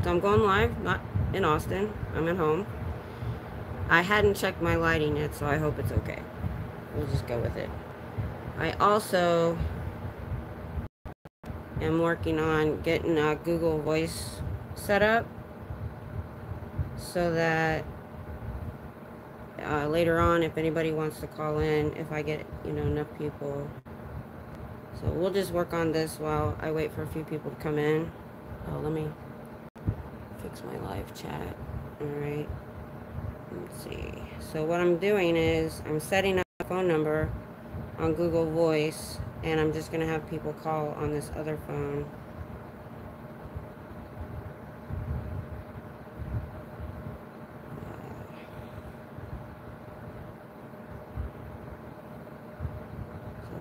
So I'm going live, not in Austin. I'm at home. I hadn't checked my lighting yet, so I hope it's okay. We'll just go with it. I also am working on getting a Google Voice set up so that later on, if anybody wants to call in, if I get, enough people. So we'll just work on this while I wait for a few people to come in. Oh, let me fix my live chat. All right. Let's see. So what I'm doing is I'm setting up a phone number on Google Voice, and I'm just going to have people call on this other phone.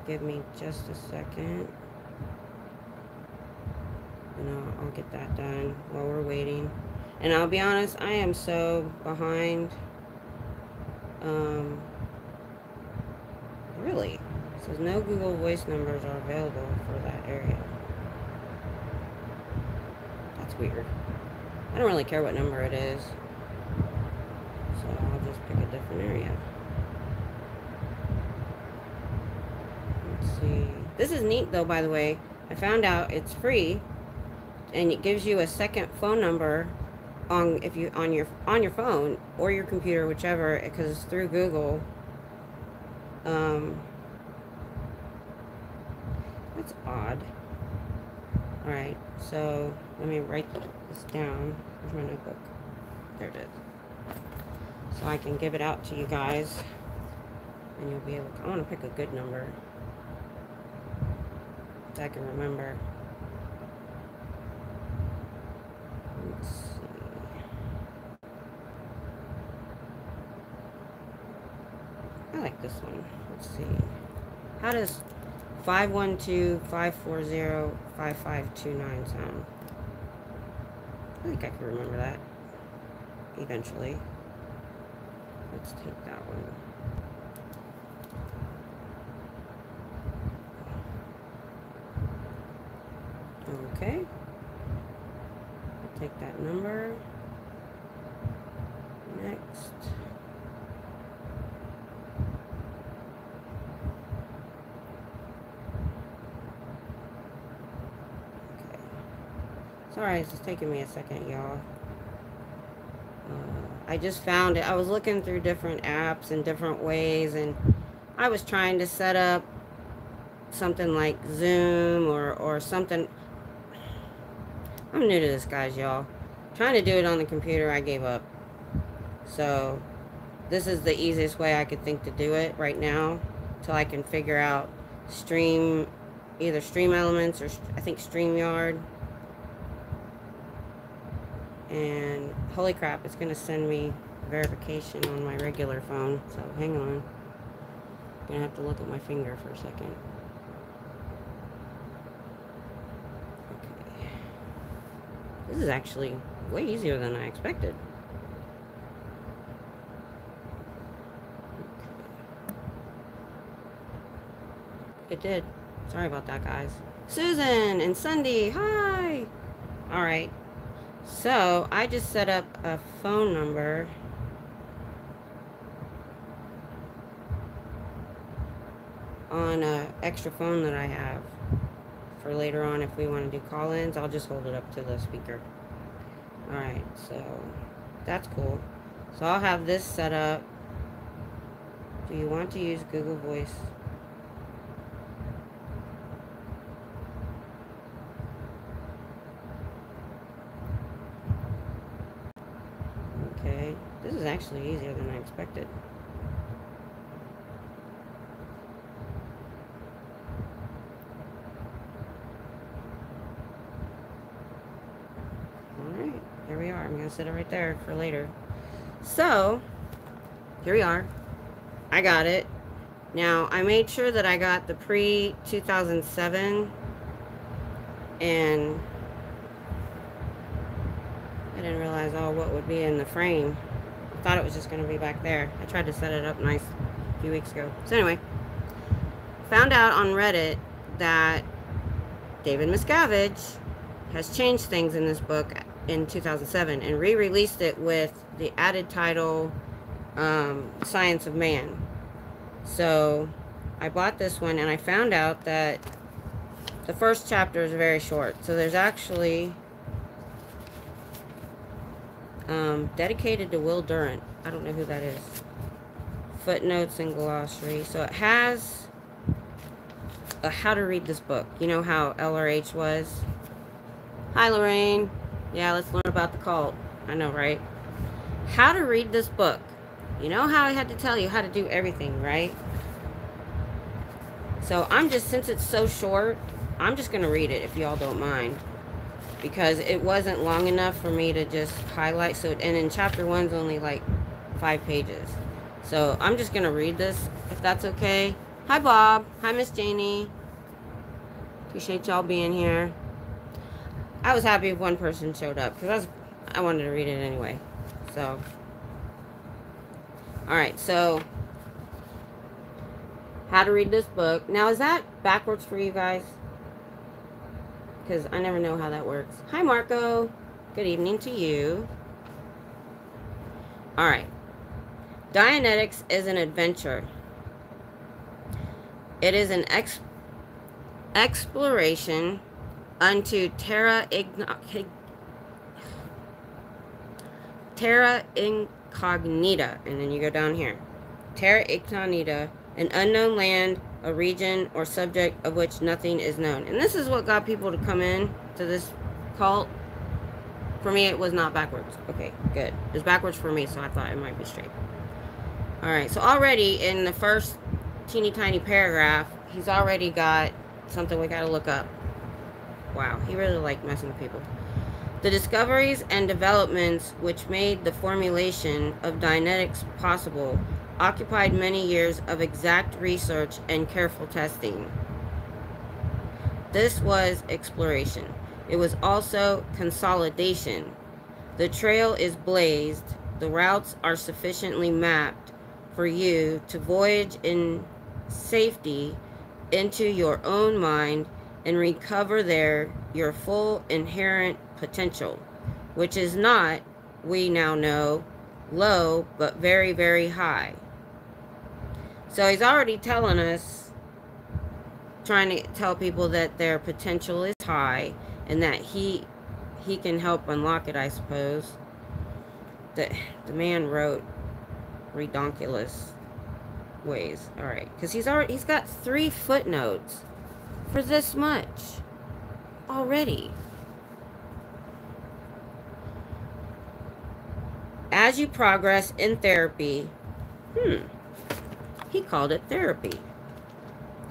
Give me just a second, and I'll get that done while we're waiting. And I'll be honest, I am so behind. Really, it says no Google Voice numbers are available for that area. That's weird. I don't really care what number it is, so I'll just pick a different area. See. This is neat though, by the way. I found out it's free, and it gives you a second phone number on your phone or your computer, whichever, because it's through Google. That's odd. All right, so let me write this down. Where's my notebook? There it is. So I can give it out to you guys, and you'll be able to. I want to pick a good number I can remember. Let's see. I like this one. Let's see. How does 512-540-5529 sound? I think I can remember that eventually. Let's take that one. Okay, I'll take that number. Next. Okay. Sorry, it's just taking me a second, y'all. I just found it. I was looking through different apps and different ways, and I was trying to set up something like Zoom or something. I'm new to this, guys, y'all. Trying to do it on the computer, I gave up. So this is the easiest way I could think to do it right now, till I can figure out either Stream Elements or I think StreamYard. And holy crap, it's gonna send me verification on my regular phone. So hang on. I'm gonna have to look at my finger for a second. This is actually way easier than I expected. It did. Sorry about that, guys. Susan and Sunday, hi! Alright. So, I just set up a phone number. On an extra phone that I have. For later on, if we want to do call-ins, I'll just hold it up to the speaker. Alright, so that's cool. So I'll have this set up. Do you want to use Google Voice? Okay, this is actually easier than I expected. There we are. I'm going to set it right there for later. So, here we are. I got it. Now, I made sure that I got the pre-2007, and I didn't realize what would be in the frame. I thought it was just going to be back there. I tried to set it up nice a few weeks ago. So anyway, found out on Reddit that David Miscavige has changed things in this book in 2007 and re-released it with the added title Science of Man. So I bought this one, and I found out that the first chapter is very short. So there's actually dedicated to Will Durant. I don't know who that is. Footnotes and glossary. So it has a how to read this book. You know how LRH was? Hi, Lorraine. Yeah, let's learn about the cult. I know, right? How to read this book. You know how I had to tell you how to do everything, right? So I'm just, since it's so short, I'm just going to read it if y'all don't mind. Because it wasn't long enough for me to just highlight. So, and in chapter 1's only like 5 pages. So I'm just going to read this, if that's okay. Hi, Bob. Hi, Miss Janie. Appreciate y'all being here. I was happy if one person showed up, because I wanted to read it anyway. So, alright, so how to read this book. Now, is that backwards for you guys? Because I never know how that works. Hi, Marco. Good evening to you. Alright. Dianetics is an adventure. It is an exploration unto terra incognita. And then you go down here. Terra incognita, an unknown land, a region or subject of which nothing is known. And this is what got people to come in to this cult. For me, it was not backwards. Okay, good. It was backwards for me, so I thought it might be straight. Alright, so already in the first teeny tiny paragraph, he's already got something we gotta look up. Wow, he really liked messing with people. The discoveries and developments which made the formulation of Dianetics possible occupied many years of exact research and careful testing. This was exploration. It was also consolidation. The trail is blazed. The routes are sufficiently mapped for you to voyage in safety into your own mind and recover there your full inherent potential, which is not, we now know, low, but very, very high. So he's already telling us, trying to tell people that their potential is high and that he can help unlock it, I suppose. The man wrote redonkulous ways. Alright, because he's got 3 footnotes for this much already. As you progress in therapy, he called it therapy.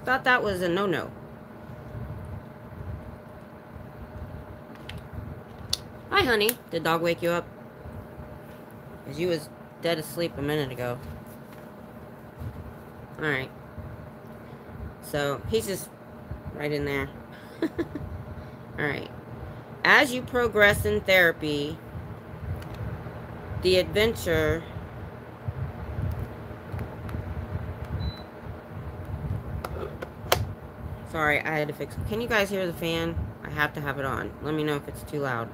Thought that was a no-no. Hi, honey. Did dog wake you up? Because you was dead asleep a minute ago. Alright. So, he's just right in there. Alright. As you progress in therapy, the adventure... Sorry, I had to fix it. Can you guys hear the fan? I have to have it on. Let me know if it's too loud.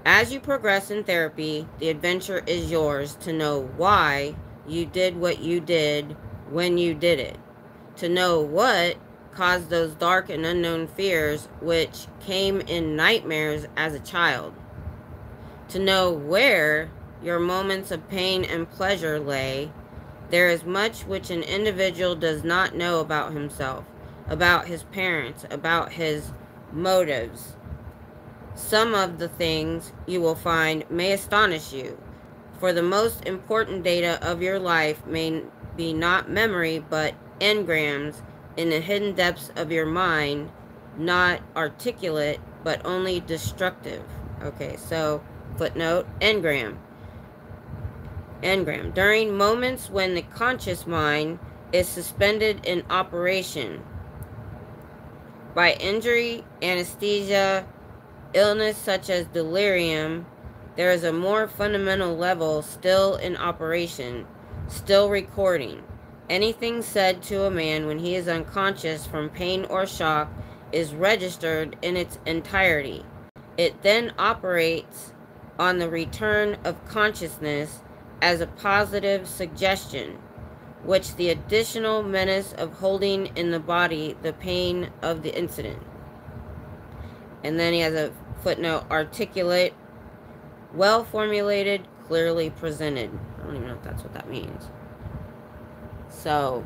As you progress in therapy, the adventure is yours to know why you did what you did when you did it. To know what caused those dark and unknown fears which came in nightmares as a child. To know where your moments of pain and pleasure lay. There is much which an individual does not know about himself, about his parents, about his motives. Some of the things you will find may astonish you, for the most important data of your life may be not memory, but engrams in the hidden depths of your mind, not articulate, but only destructive. Okay, so footnote, engram. Engram. During moments when the conscious mind is suspended in operation by injury, anesthesia, illness such as delirium, there is a more fundamental level still in operation, still recording. Anything said to a man when he is unconscious from pain or shock is registered in its entirety. It then operates on the return of consciousness as a positive suggestion, which the additional menace of holding in the body the pain of the incident. And then he has a footnote, articulate, well formulated, clearly presented. I don't even know if that's what that means. So,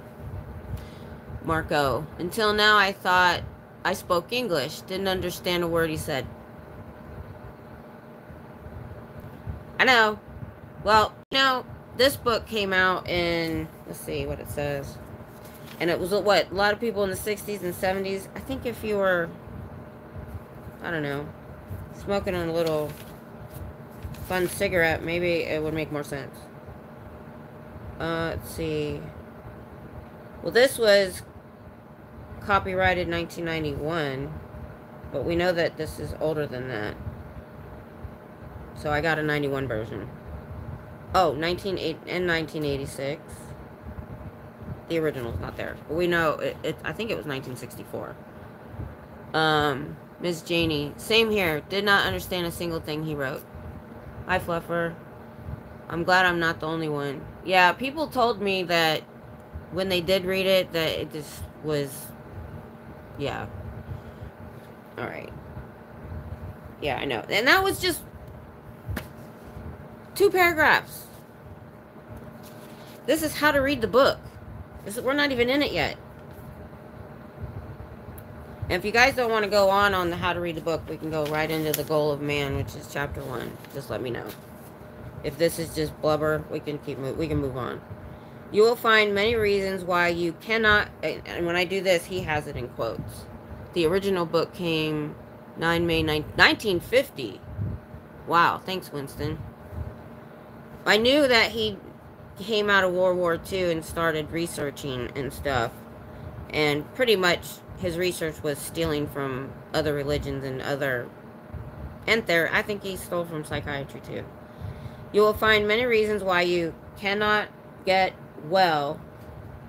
Marco, until now I thought I spoke English, didn't understand a word he said. I know. Well, you know, this book came out in, let's see what it says. And it was what? A lot of people in the 60s and 70s. I think if you were, I don't know, smoking a little fun cigarette, maybe it would make more sense. Let's see. Well, this was copyrighted 1991, but we know that this is older than that. So I got a 91 version. Oh, 1986. The original's not there, but we know it I think it was 1964. Miss Janie, same here. Did not understand a single thing he wrote. Hi, Fluffer. I'm glad I'm not the only one. Yeah, people told me that when they did read it, that it just was, yeah. Alright. Yeah, I know. And that was just 2 paragraphs. This is how to read the book. We're not even in it yet. And if you guys don't want to go on the how to read the book, we can go right into the goal of man, which is chapter 1. Just let me know. If this is just blubber, we can move on. You will find many reasons why you cannot, and when I do this, he has it in quotes. The original book came 9 May 1950. Wow, thanks, Winston. I knew that he came out of World War II and started researching and stuff. And pretty much his research was stealing from other religions and I think he stole from psychiatry too. You will find many reasons why you cannot get well,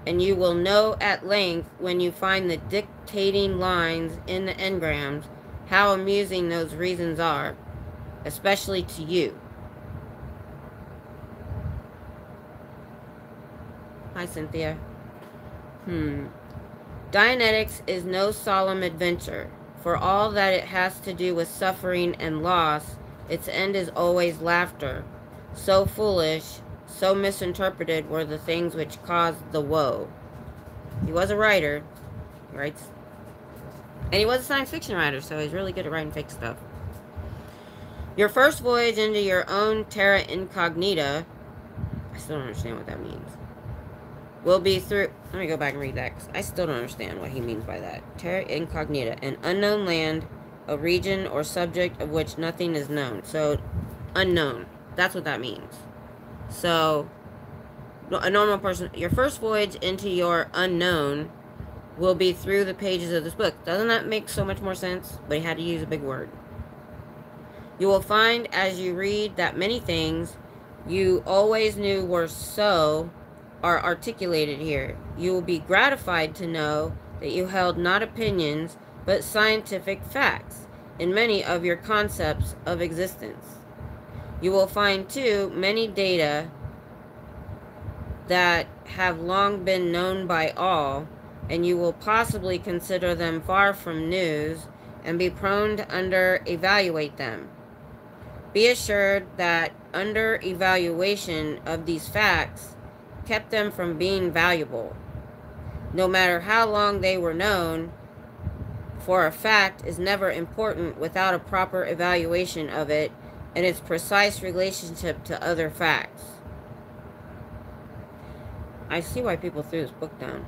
and you will know at length when you find the dictating lines in the engrams how amusing those reasons are, especially to you. Hi, Cynthia. Dianetics is no solemn adventure. For all that it has to do with suffering and loss, its end is always laughter. So foolish, so misinterpreted were the things which caused the woe. He was a writer, he writes, and he was a science fiction writer, so he's really good at writing fake stuff. Your first voyage into your own terra incognita, I still don't understand what that means, will be through, let me go back and read that, because I still don't understand what he means by that. Terra incognita, an unknown land, a region or subject of which nothing is known. So, unknown. That's what that means. So, a normal person, your first voyage into your unknown will be through the pages of this book. Doesn't that make so much more sense? But he had to use a big word. You will find as you read that many things you always knew were so are articulated here. You will be gratified to know that you held not opinions, but scientific facts in many of your concepts of existence. You will find, too, many data that have long been known by all, and you will possibly consider them far from news and be prone to under-evaluate them. Be assured that under-evaluation of these facts kept them from being valuable. No matter how long they were known, for a fact is never important without a proper evaluation of it and its precise relationship to other facts. I see why people threw this book down.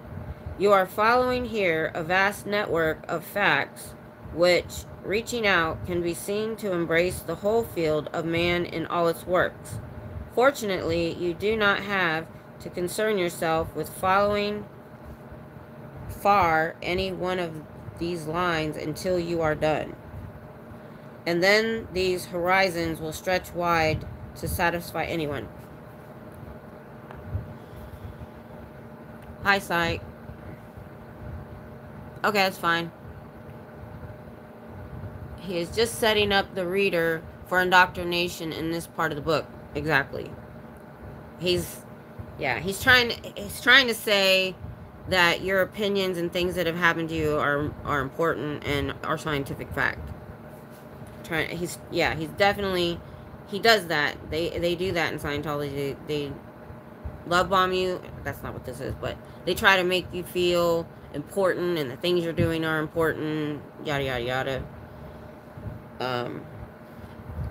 You are following here a vast network of facts which, reaching out, can be seen to embrace the whole field of man in all its works. Fortunately, you do not have to concern yourself with following far any one of these lines until you are done. And then these horizons will stretch wide to satisfy anyone. Hi, Psych. Okay, that's fine. He is just setting up the reader for indoctrination in this part of the book. Exactly. He's trying to say that your opinions and things that have happened to you are important and are scientific fact. He's definitely, he does that. They do that in Scientology. They love bomb you. That's not what this is, but they try to make you feel important and the things you're doing are important. Yada yada yada.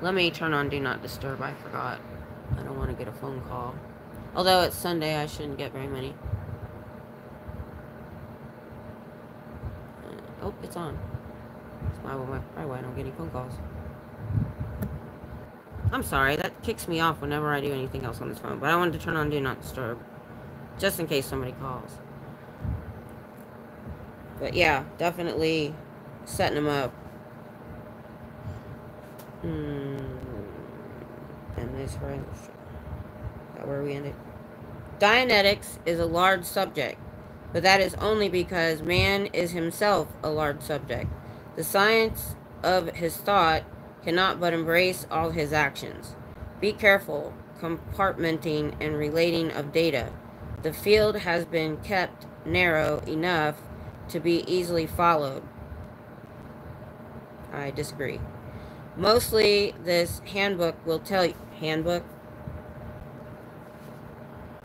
Let me turn on Do Not Disturb. I forgot. I don't want to get a phone call. Although it's Sunday, I shouldn't get very many. Oh, it's on. That's probably why I don't get any phone calls. I'm sorry, that kicks me off whenever I do anything else on this phone. But I wanted to turn on Do Not Disturb, just in case somebody calls. But yeah, definitely setting them up. And this right. Is that where we ended? Dianetics is a large subject, but that is only because man is himself a large subject. The science of his thought cannot but embrace all his actions. Be careful compartmenting and relating of data. The field has been kept narrow enough to be easily followed. I disagree. Mostly this handbook will tell you,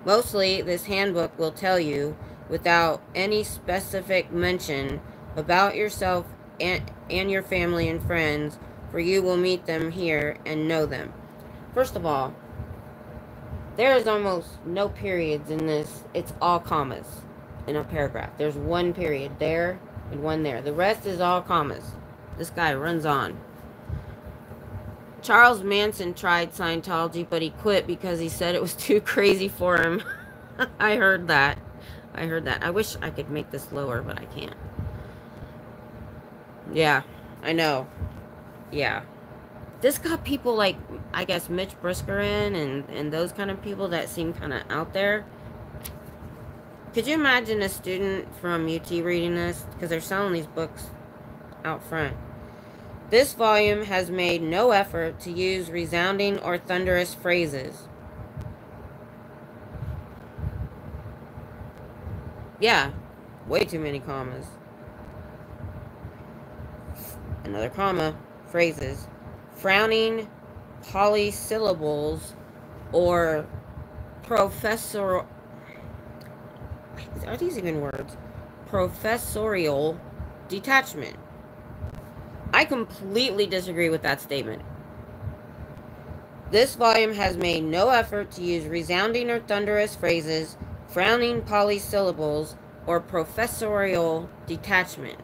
Mostly, this handbook will tell you, without any specific mention, about yourself and your family and friends, for you will meet them here and know them. First of all, there is almost no periods in this. It's all commas in a paragraph. There's one period there and one there. The rest is all commas. This guy runs on. Charles Manson tried Scientology, but he quit because he said it was too crazy for him. I heard that. I wish I could make this lower, but I can't. Yeah, I know. Yeah. This got people like, I guess, Mitch Brisker in and those kind of people that seem kind of out there. Could you imagine a student from UT reading this? Because they're selling these books out front. This volume has made no effort to use resounding or thunderous phrases. Yeah, way too many commas. Another comma, phrases. Frowning polysyllables or professor... Are these even words? Professorial detachment. I completely disagree with that statement. This volume has made no effort to use resounding or thunderous phrases, frowning polysyllables, or professorial detachment.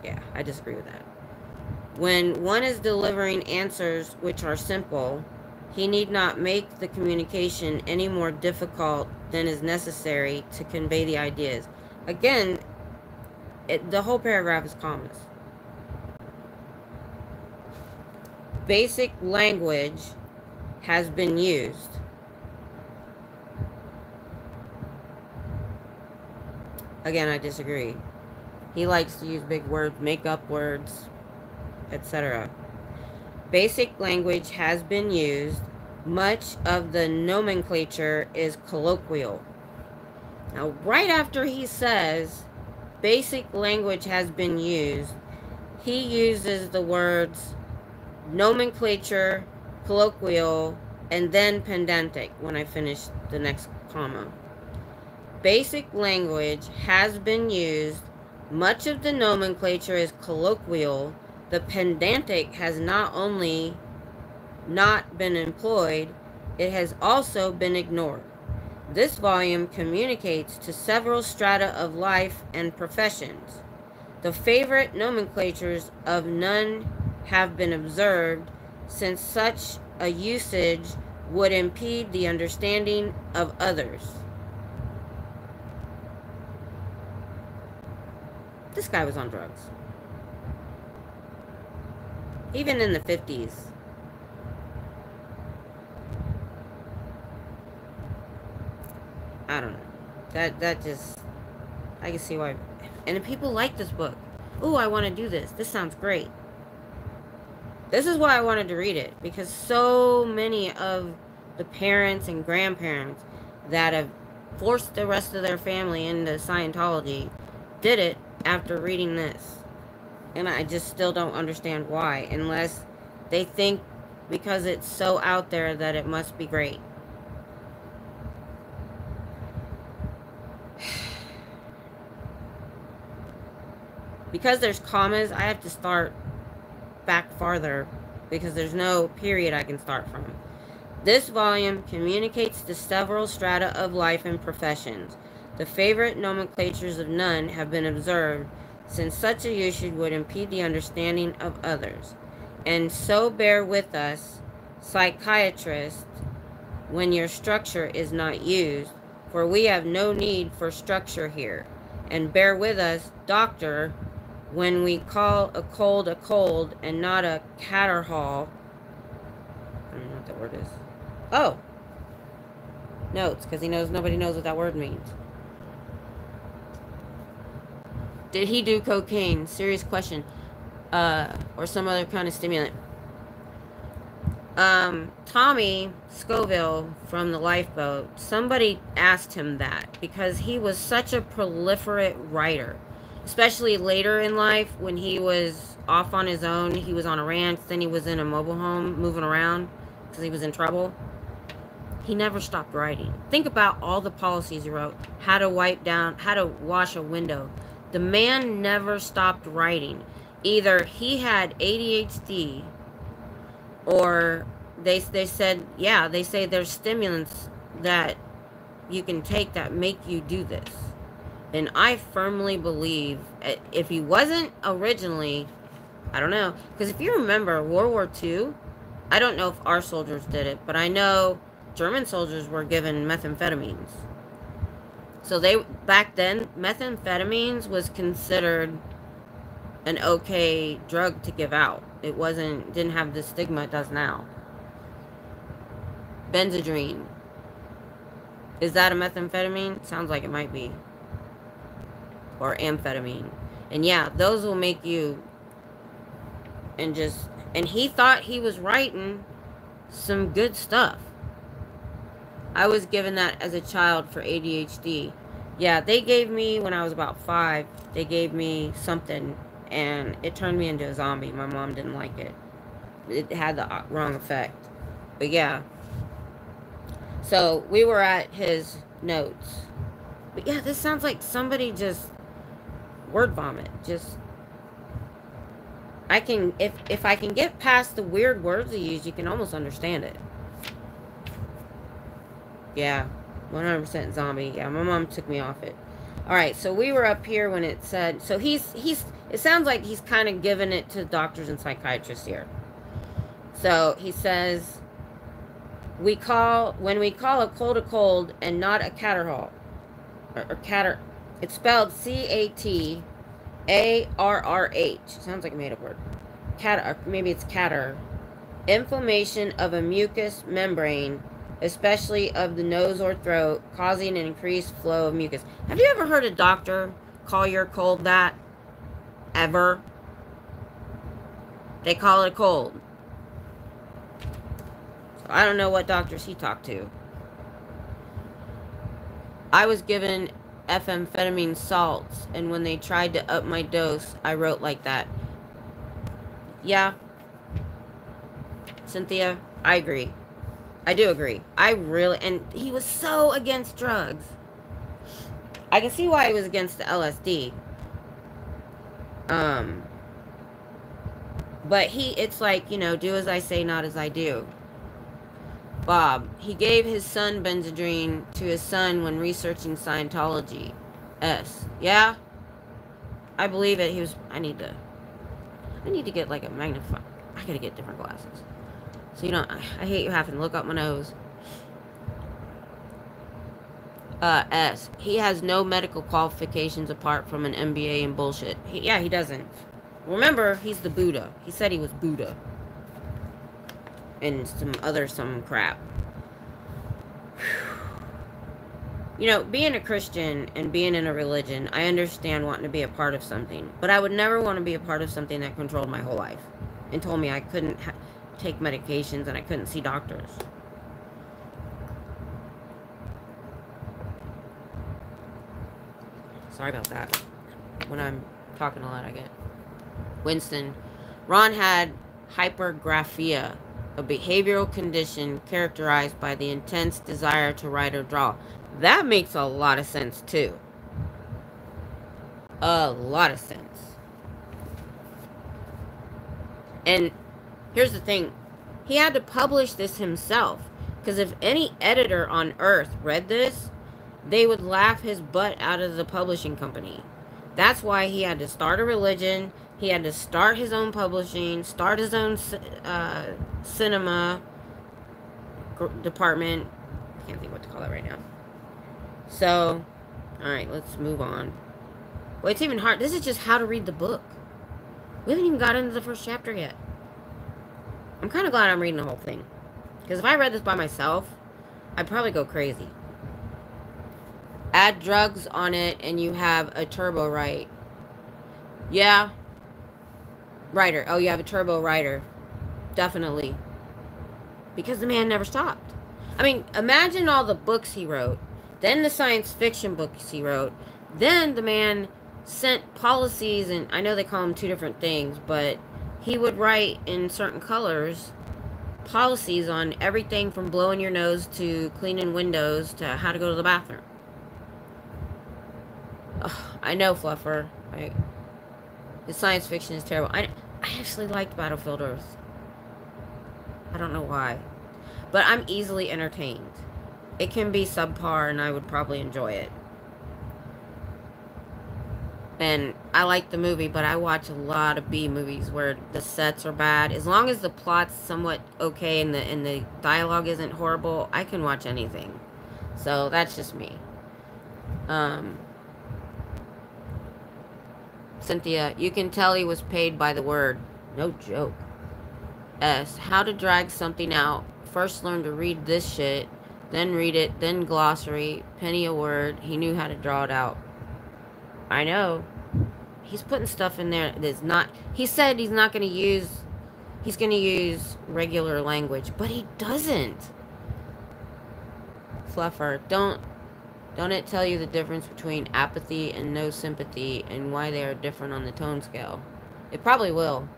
Yeah, I disagree with that. When one is delivering answers which are simple, he need not make the communication any more difficult than is necessary to convey the ideas. Again, the whole paragraph is commas. Basic language has been used. Again, I disagree. He likes to use big words, make up words, etc. Basic language has been used. Much of the nomenclature is colloquial. Now, right after he says basic language has been used, he uses the words nomenclature, colloquial, and then pedantic when I finish the next comma. Basic language has been used. Much of the nomenclature is colloquial. The pedantic has not only not been employed, it has also been ignored. This volume communicates to several strata of life and professions. The favorite nomenclatures of none have been observed, since such a usage would impede the understanding of others. This guy was on drugs. Even in the 50s. I don't know. That just... I can see why. And people like this book. ooh, I want to do this. This sounds great. This is why I wanted to read it, because so many of the parents and grandparents that have forced the rest of their family into Scientology did it after reading this. And I just still don't understand why, unless they think because it's so out there that it must be great. Because there's commas, I have to start back farther because there's no period I can start from. This volume communicates the several strata of life and professions. The favorite nomenclatures of none have been observed, since such a usage would impede the understanding of others. And so bear with us, psychiatrists, when your structure is not used, for we have no need for structure here. And bear with us, doctor, when we call a cold and not a catarrhal. I don't know what that word is. Oh. Notes, because he knows nobody knows what that word means. Did he do cocaine? Serious question. Or some other kind of stimulant. Tommy Scoville from the Lifeboat, somebody asked him that because he was such a proliferate writer. Especially later in life when he was off on his own. He was on a ranch, then he was in a mobile home moving around because he was in trouble. He never stopped writing. Think about all the policies he wrote. How to wipe down, how to wash a window. The man never stopped writing. Either he had ADHD or they said, yeah, they say there's stimulants that you can take that make you do this. And I firmly believe if he wasn't originally, I don't know. Because if you remember World War II, I don't know if our soldiers did it, but I know German soldiers were given methamphetamines. So back then, methamphetamines was considered an okay drug to give out. It didn't have the stigma it does now. Benzedrine. Is that a methamphetamine? Sounds like it might be. Or amphetamine. And yeah, those will make you and he thought he was writing some good stuff. I was given that as a child for ADHD. Yeah, they gave me, when I was about 5, they gave me something and it turned me into a zombie. My mom didn't like it. It had the wrong effect. But yeah. So we were at his notes. But yeah, this sounds like somebody just word vomit. Just, I can, if I can get past the weird words they use, you can almost understand it. Yeah, 100% zombie. Yeah, my mom took me off it. Alright, so we were up here when it said, so it sounds like he's kind of giving it to doctors and psychiatrists here. So he says, when we call a cold and not a catarrhal, or catar, it's spelled C-A-T-A-R-R-H. Sounds like a made-up word. Maybe it's catar. Inflammation of a mucous membrane, especially of the nose or throat, causing an increased flow of mucus. Have you ever heard a doctor call your cold that? Ever? They call it a cold. So I don't know what doctors he talked to. I was given amphetamine salts, and when they tried to up my dose, I wrote like that. Yeah. Cynthia, I agree. I do agree. And he was so against drugs. I can see why he was against the LSD. But it's like, you know, do as I say, not as I do. Bob, he gave his son Benzedrine to his son when researching Scientology. Yeah? I believe it. I need to get like a magnifying. I gotta get different glasses. So you don't, I hate you having to look up my nose. He has no medical qualifications apart from an MBA and bullshit. Yeah, he doesn't. Remember, he's the Buddha. He said he was Buddha. And some crap. You know, being a Christian and being in a religion, I understand wanting to be a part of something. But I would never want to be a part of something that controlled my whole life and told me I couldn't take medications and I couldn't see doctors. Sorry about that. When I'm talking a lot, I get. Winston. Ron had hypergraphia, a behavioral condition characterized by the intense desire to write or draw. That makes a lot of sense, too. A lot of sense. And here's the thing. He had to publish this himself. Because if any editor on Earth read this, they would laugh his butt out of the publishing company. That's why he had to start a religion. He had to start his own publishing, start his own cinema department. I can't think what to call that right now. So, alright, let's move on. Well, it's even hard. This is just how to read the book. We haven't even got into the first chapter yet. I'm kind of glad I'm reading the whole thing. Because if I read this by myself, I'd probably go crazy. Add drugs on it and you have a turbo write. Yeah. Writer. Oh, you have a turbo writer. Definitely. Because the man never stopped. I mean, imagine all the books he wrote. Then the science fiction books he wrote. Then the man sent policies, and I know they call them two different things, but he would write in certain colors policies on everything from blowing your nose to cleaning windows to how to go to the bathroom. Ugh, I know, Fluffer. His science fiction is terrible. I actually liked Battlefield Earth. I don't know why. But I'm easily entertained. It can be subpar and I would probably enjoy it. And I like the movie, but I watch a lot of B movies where the sets are bad. As long as the plot's somewhat okay and the dialogue isn't horrible, I can watch anything. So that's just me. Cynthia, you can tell he was paid by the word. No joke. S, how to drag something out. First learn to read this shit, then read it, then glossary, penny a word. He knew how to draw it out. I know. He's putting stuff in there that's not... He said he's not going to use... He's going to use regular language, but he doesn't. Fluffer, don't it tell you the difference between apathy and no sympathy and why they are different on the tone scale? It probably will.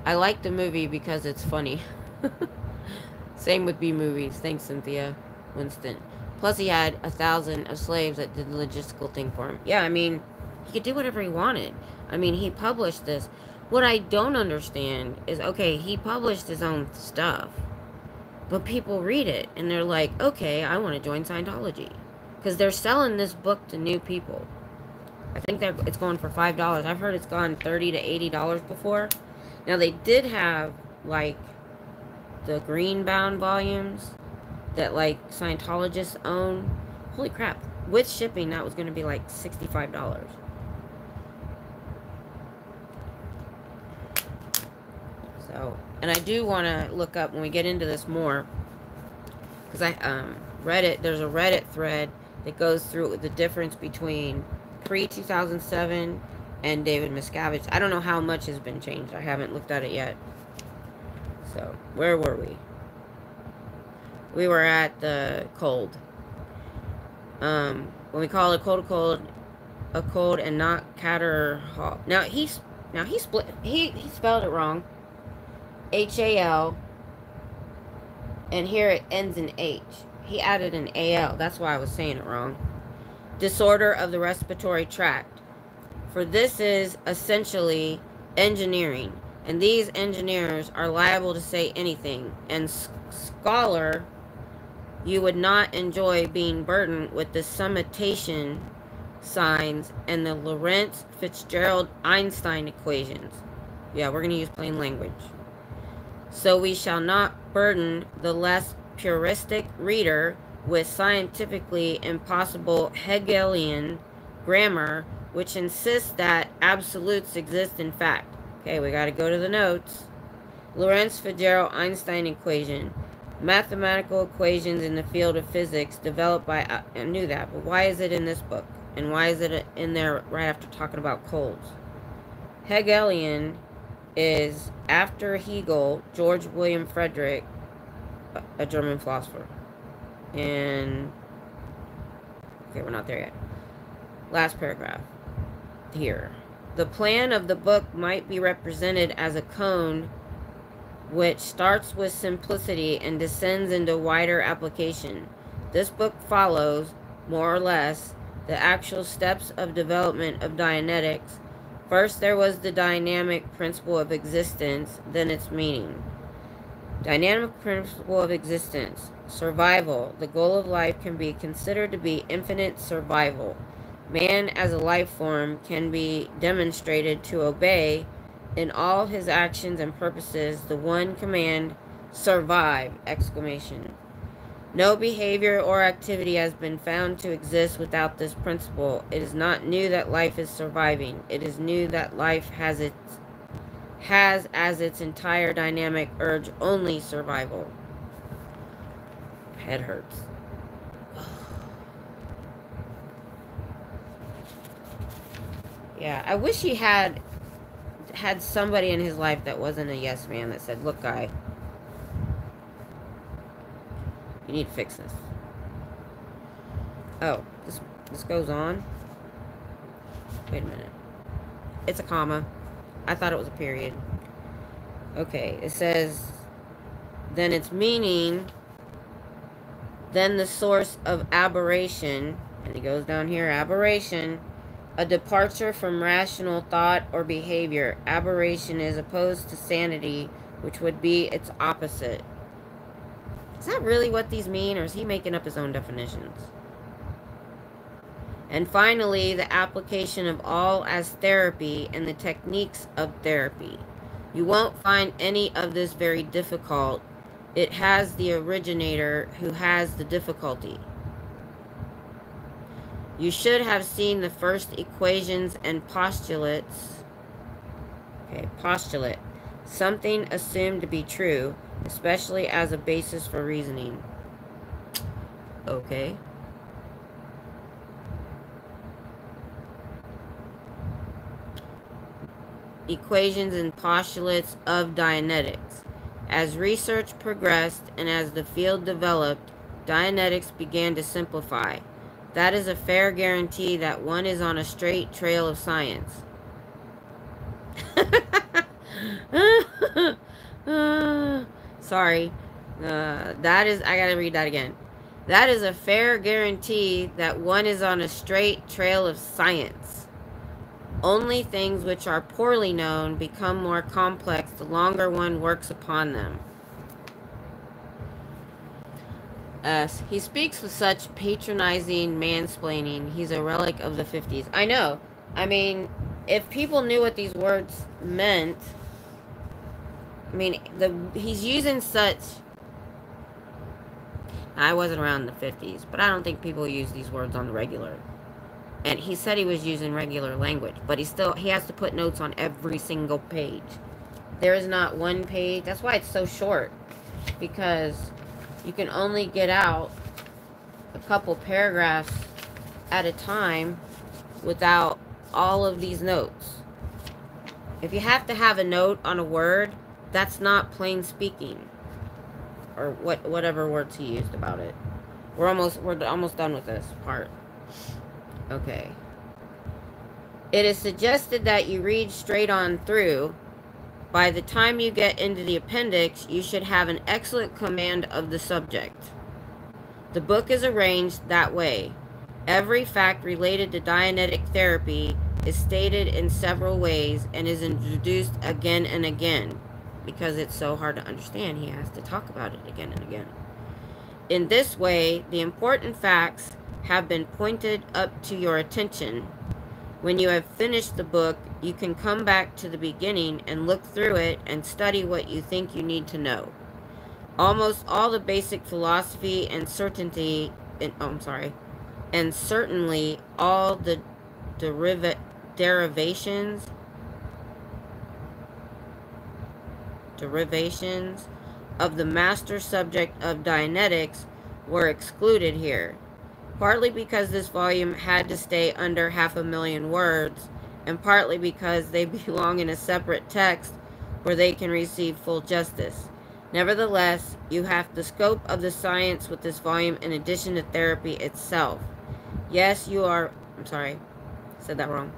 I like the movie because it's funny. Same with B movies. Thanks, Cynthia. Winston. Plus he had 1,000 of slaves that did the logistical thing for him. Yeah, I mean, he could do whatever he wanted. I mean, he published this. What I don't understand is, okay, he published his own stuff. But people read it and they're like, okay, I want to join Scientology. Because they're selling this book to new people. I think it's going for $5. I've heard it's gone $30 to $80 before. Now, they did have, like, the green-bound volumes that, like, Scientologists own. Holy crap. With shipping, that was going to be, like, $65. So, and I do want to look up, when we get into this more, because I, there's a Reddit thread that goes through the difference between pre-2007 and David Miscavige. I don't know how much has been changed. I haven't looked at it yet. So, where were we? We were at the cold. When we call a cold and not Caterhall. Now he split. He spelled it wrong. H-A-L. And here it ends in H. He added an A-L. That's why I was saying it wrong. Disorder of the respiratory tract. For this is essentially engineering. And these engineers are liable to say anything. And scholar, you would not enjoy being burdened with the summation signs and the Lorentz Fitzgerald Einstein equations. Yeah, we're going to use plain language. So we shall not burden the less puristic reader with scientifically impossible Hegelian grammar, which insists that absolutes exist in fact. Okay, we got to go to the notes. Lorentz Fitzgerald Einstein equation. mathematical equations in the field of physics developed by, I knew that, but why is it in this book? And why is it in there right after talking about colds? Hegelian is after Hegel, George William Friedrich, a German philosopher. And, okay, we're not there yet. Last paragraph here. The plan of the book might be represented as a cone which starts with simplicity and descends into wider application. This book follows, more or less, the actual steps of development of Dianetics. First, there was the dynamic principle of existence, then its meaning. Dynamic principle of existence. Survival. The goal of life can be considered to be infinite survival. Man as a life form can be demonstrated to obey in all his actions and purposes the one command, survive! Exclamation. No behavior or activity has been found to exist without this principle. It is not new that life is surviving. It is new that life has as its entire dynamic urge only survival. Head hurts. Yeah, I wish he had somebody in his life that wasn't a yes man that said, look, guy, you need to fix this. Oh, this goes on. Wait a minute. It's a comma. I thought it was a period. Okay, it says, then its meaning, then the source of aberration, and he goes down here, aberration, a departure from rational thought or behavior. Aberration is opposed to sanity, which would be its opposite. Is that really what these mean, or is he making up his own definitions? And finally, the application of all as therapy and the techniques of therapy. You won't find any of this very difficult. It has the originator who has the difficulty. You should have seen the first equations and postulates. Okay, postulate. Something assumed to be true, especially as a basis for reasoning. Okay. Equations and postulates of Dianetics. As research progressed and as the field developed, Dianetics began to simplify. That is a fair guarantee that one is on a straight trail of science. Sorry. I gotta read that again. That is a fair guarantee that one is on a straight trail of science. Only things which are poorly known become more complex the longer one works upon them. He speaks with such patronizing mansplaining. He's a relic of the 50s. I know. I mean, if people knew what these words meant, I mean, he's using such... I wasn't around in the 50s, but I don't think people use these words on the regular. And he said he was using regular language, but he has to put notes on every single page. There is not one page. That's why it's so short, because you can only get out a couple paragraphs at a time without all of these notes. If you have to have a note on a word, that's not plain speaking. Or whatever words he used about it. We're almost done with this part. Okay. It is suggested that you read straight on through. By the time you get into the appendix, you should have an excellent command of the subject. The book is arranged that way. Every fact related to Dianetic therapy is stated in several ways and is introduced again and again. Because it's so hard to understand, he has to talk about it again and again. In this way, the important facts have been pointed up to your attention. When you have finished the book, you can come back to the beginning and look through it and study what you think you need to know. Almost all the basic philosophy and certainly all the derivations of the master subject of Dianetics were excluded here, partly because this volume had to stay under 500,000 words, and partly because they belong in a separate text where they can receive full justice. Nevertheless, you have the scope of the science with this volume in addition to therapy itself. Yes, you are... I'm sorry, said that wrong.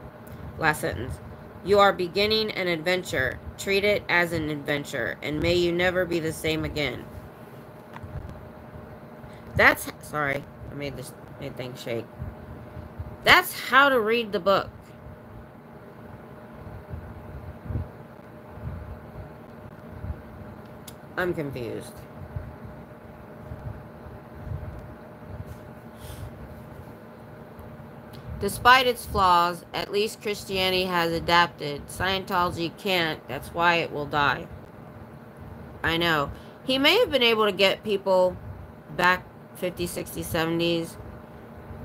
Last sentence. You are beginning an adventure. Treat it as an adventure, and may you never be the same again. That's... Sorry, I made things shake. That's how to read the book. I'm confused. Despite its flaws, at least Christianity has adapted. Scientology can't. That's why it will die. I know. He may have been able to get people back 50s, 60s, 70s,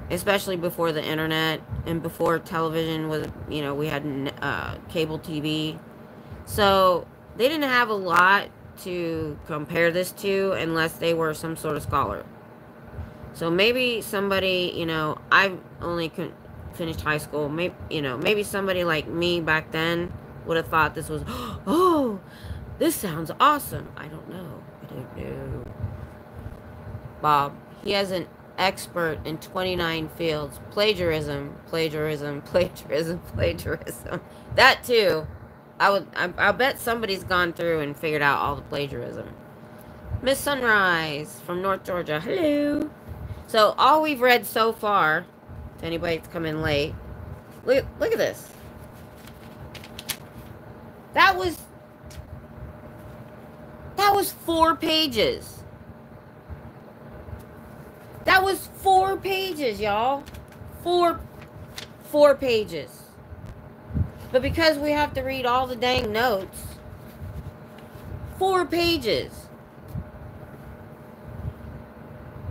especially before the internet and before television was, you know, we had cable TV. So they didn't have a lot to compare this to unless they were some sort of scholar. So maybe somebody, you know, I've only finished high school. Maybe, you know, maybe somebody like me back then would have thought this was, oh, this sounds awesome. I don't know. I don't know. Bob, he has an expert in 29 fields. Plagiarism, plagiarism, plagiarism, plagiarism. That too. I bet somebody's gone through and figured out all the plagiarism. Miss Sunrise from North Georgia. Hello. So all we've read so far, to anybody that's come in late, look at this. That was 4 pages. That was 4 pages, y'all. 4 pages. But because we have to read all the dang notes, 4 pages.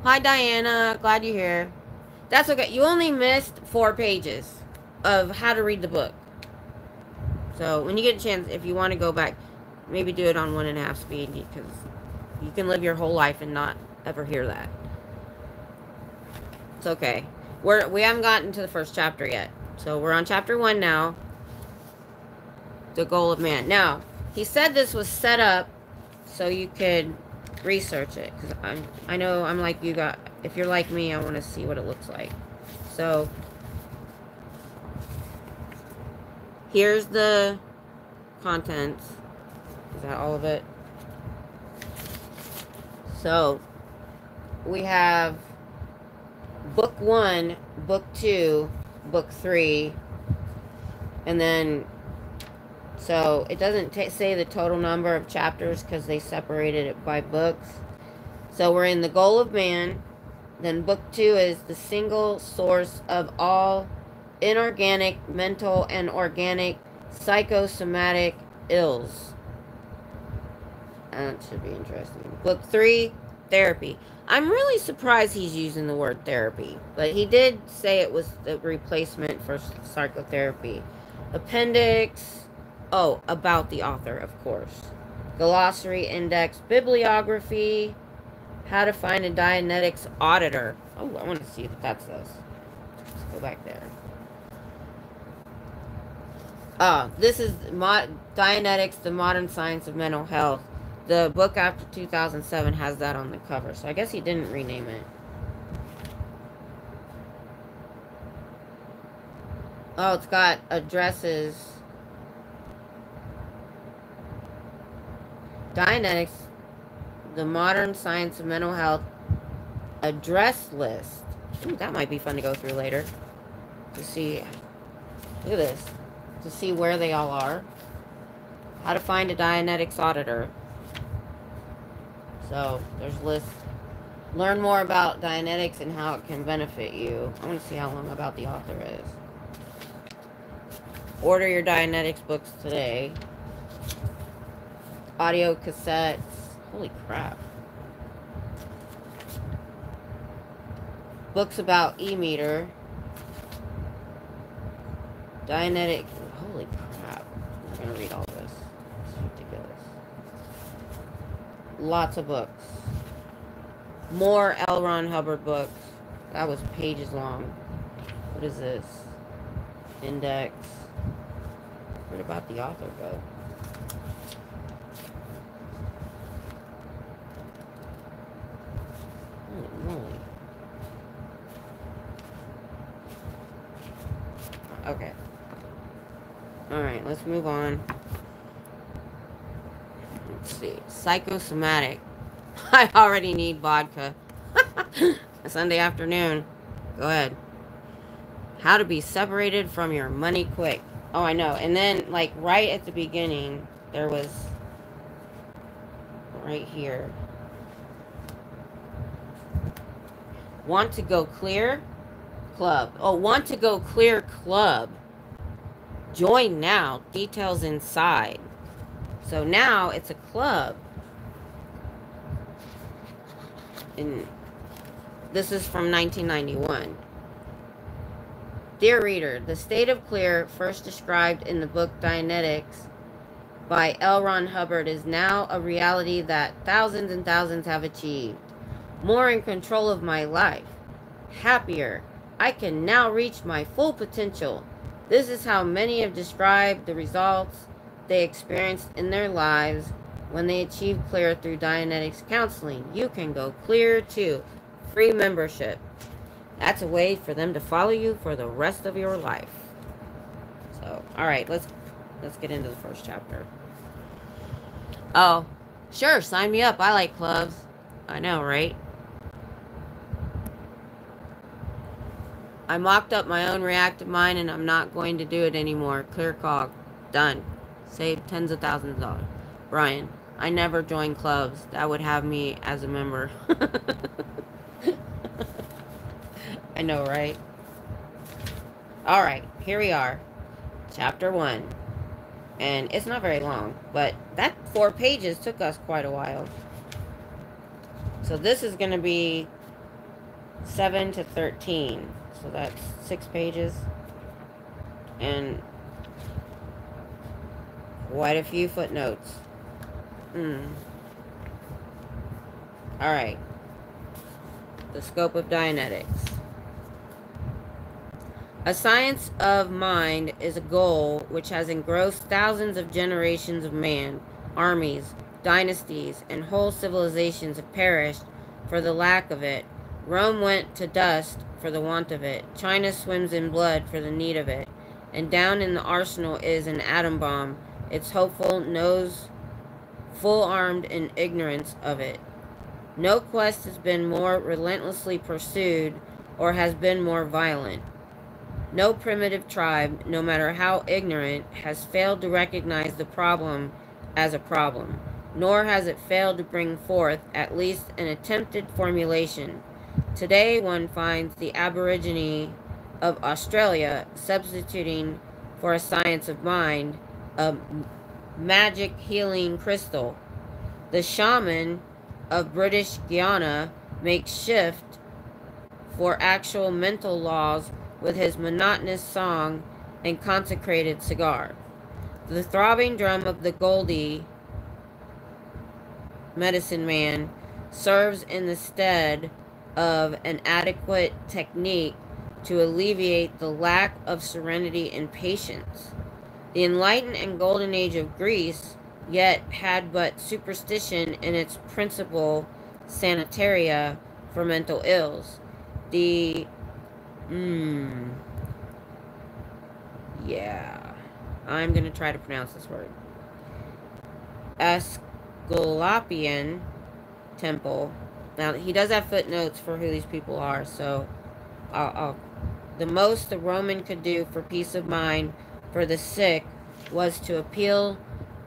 Hi, Diana. Glad you're here. That's okay. You only missed 4 pages of how to read the book. So when you get a chance, if you want to go back, maybe do it on 1.5 speed, because you can live your whole life and not ever hear that. It's okay. We haven't gotten to the first chapter yet. So we're on chapter 1 now. The goal of man. Now, he said this was set up so you could research it, because I know I'm like you got. If you're like me, I want to see what it looks like. So here's the contents. Is that all of it? So we have book 1, book 2, book 3, and then, so it doesn't say the total number of chapters because they separated it by books. So we're in the goal of man. Then book 2 is the single source of all inorganic, mental, and organic psychosomatic ills. That should be interesting. Book 3, therapy. I'm really surprised he's using the word therapy, but he did say it was the replacement for psychotherapy. Appendix. Oh, about the author, of course. Glossary, index, bibliography. How to find a Dianetics auditor. Oh, I want to see what that says. Let's go back there. This is Dianetics, the Modern Science of Mental Health. The book after 2007 has that on the cover, so I guess he didn't rename it. Oh, it's got addresses. Dianetics, the Modern Science of Mental Health address list. Ooh, that might be fun to go through later. To see, look at this. To see where they all are. How to find a Dianetics auditor. So, there's lists. Learn more about Dianetics and how it can benefit you. I want to see how long about the author is. Order your Dianetics books today. Audio cassettes. Holy crap. Books about e-meter. Dianetic. Holy crap. I'm going to read all this. It's ridiculous. Lots of books. More L. Ron Hubbard books. That was pages long. What is this? Index. Where about the author go? Holy moly. Okay. Alright, let's move on. Let's see. Psychosomatic. I already need vodka. Sunday afternoon. Go ahead. How to be separated from your money quick. Oh, I know. And then, like, right at the beginning, there was... right here. Want to go clear? Club. Oh, want to go clear club. Join now. Details inside. So now it's a club. And this is from 1991. Dear reader, the state of clear, first described in the book Dianetics by L. Ron Hubbard, is now a reality that thousands and thousands have achieved. More in control of my life. Happier. I can now reach my full potential. This is how many have described the results they experienced in their lives when they achieved clear through Dianetics counseling. You can go clear too. Free membership. That's a way for them to follow you for the rest of your life. So, alright, let's get into the first chapter. Oh, sure, sign me up. I like clubs. I know, right? I mocked up my own reactive mind and I'm not going to do it anymore. Clear cog. Done. Save tens of thousands of dollars. Brian, I never joined clubs. That would have me as a member. I know, right? Alright, here we are. Chapter 1. And it's not very long, but that 4 pages took us quite a while. So this is going to be 7 to 13. So that's 6 pages. And quite a few footnotes. Alright. The scope of Dianetics. A science of mind is a goal which has engrossed thousands of generations of man. Armies, dynasties, and whole civilizations have perished for the lack of it. Rome went to dust for the want of it. China swims in blood for the need of it. And down in the arsenal is an atom bomb. Its hopeful knows full-armed in ignorance of it. No quest has been more relentlessly pursued or has been more violent. No primitive tribe, no matter how ignorant, has failed to recognize the problem as a problem, nor has it failed to bring forth at least an attempted formulation. Today one finds the Aborigine of Australia substituting for a science of mind a magic healing crystal. The shaman of British Guiana makes shift for actual mental laws with his monotonous song and consecrated cigar. The throbbing drum of the Goldie medicine man serves in the stead of an adequate technique to alleviate the lack of serenity and patience. The enlightened and golden age of Greece yet had but superstition in its principal sanitaria for mental ills. The yeah, I'm gonna try to pronounce this word. Asclepian temple. Now he does have footnotes for who these people are, so the most the Roman could do for peace of mind for the sick was to appeal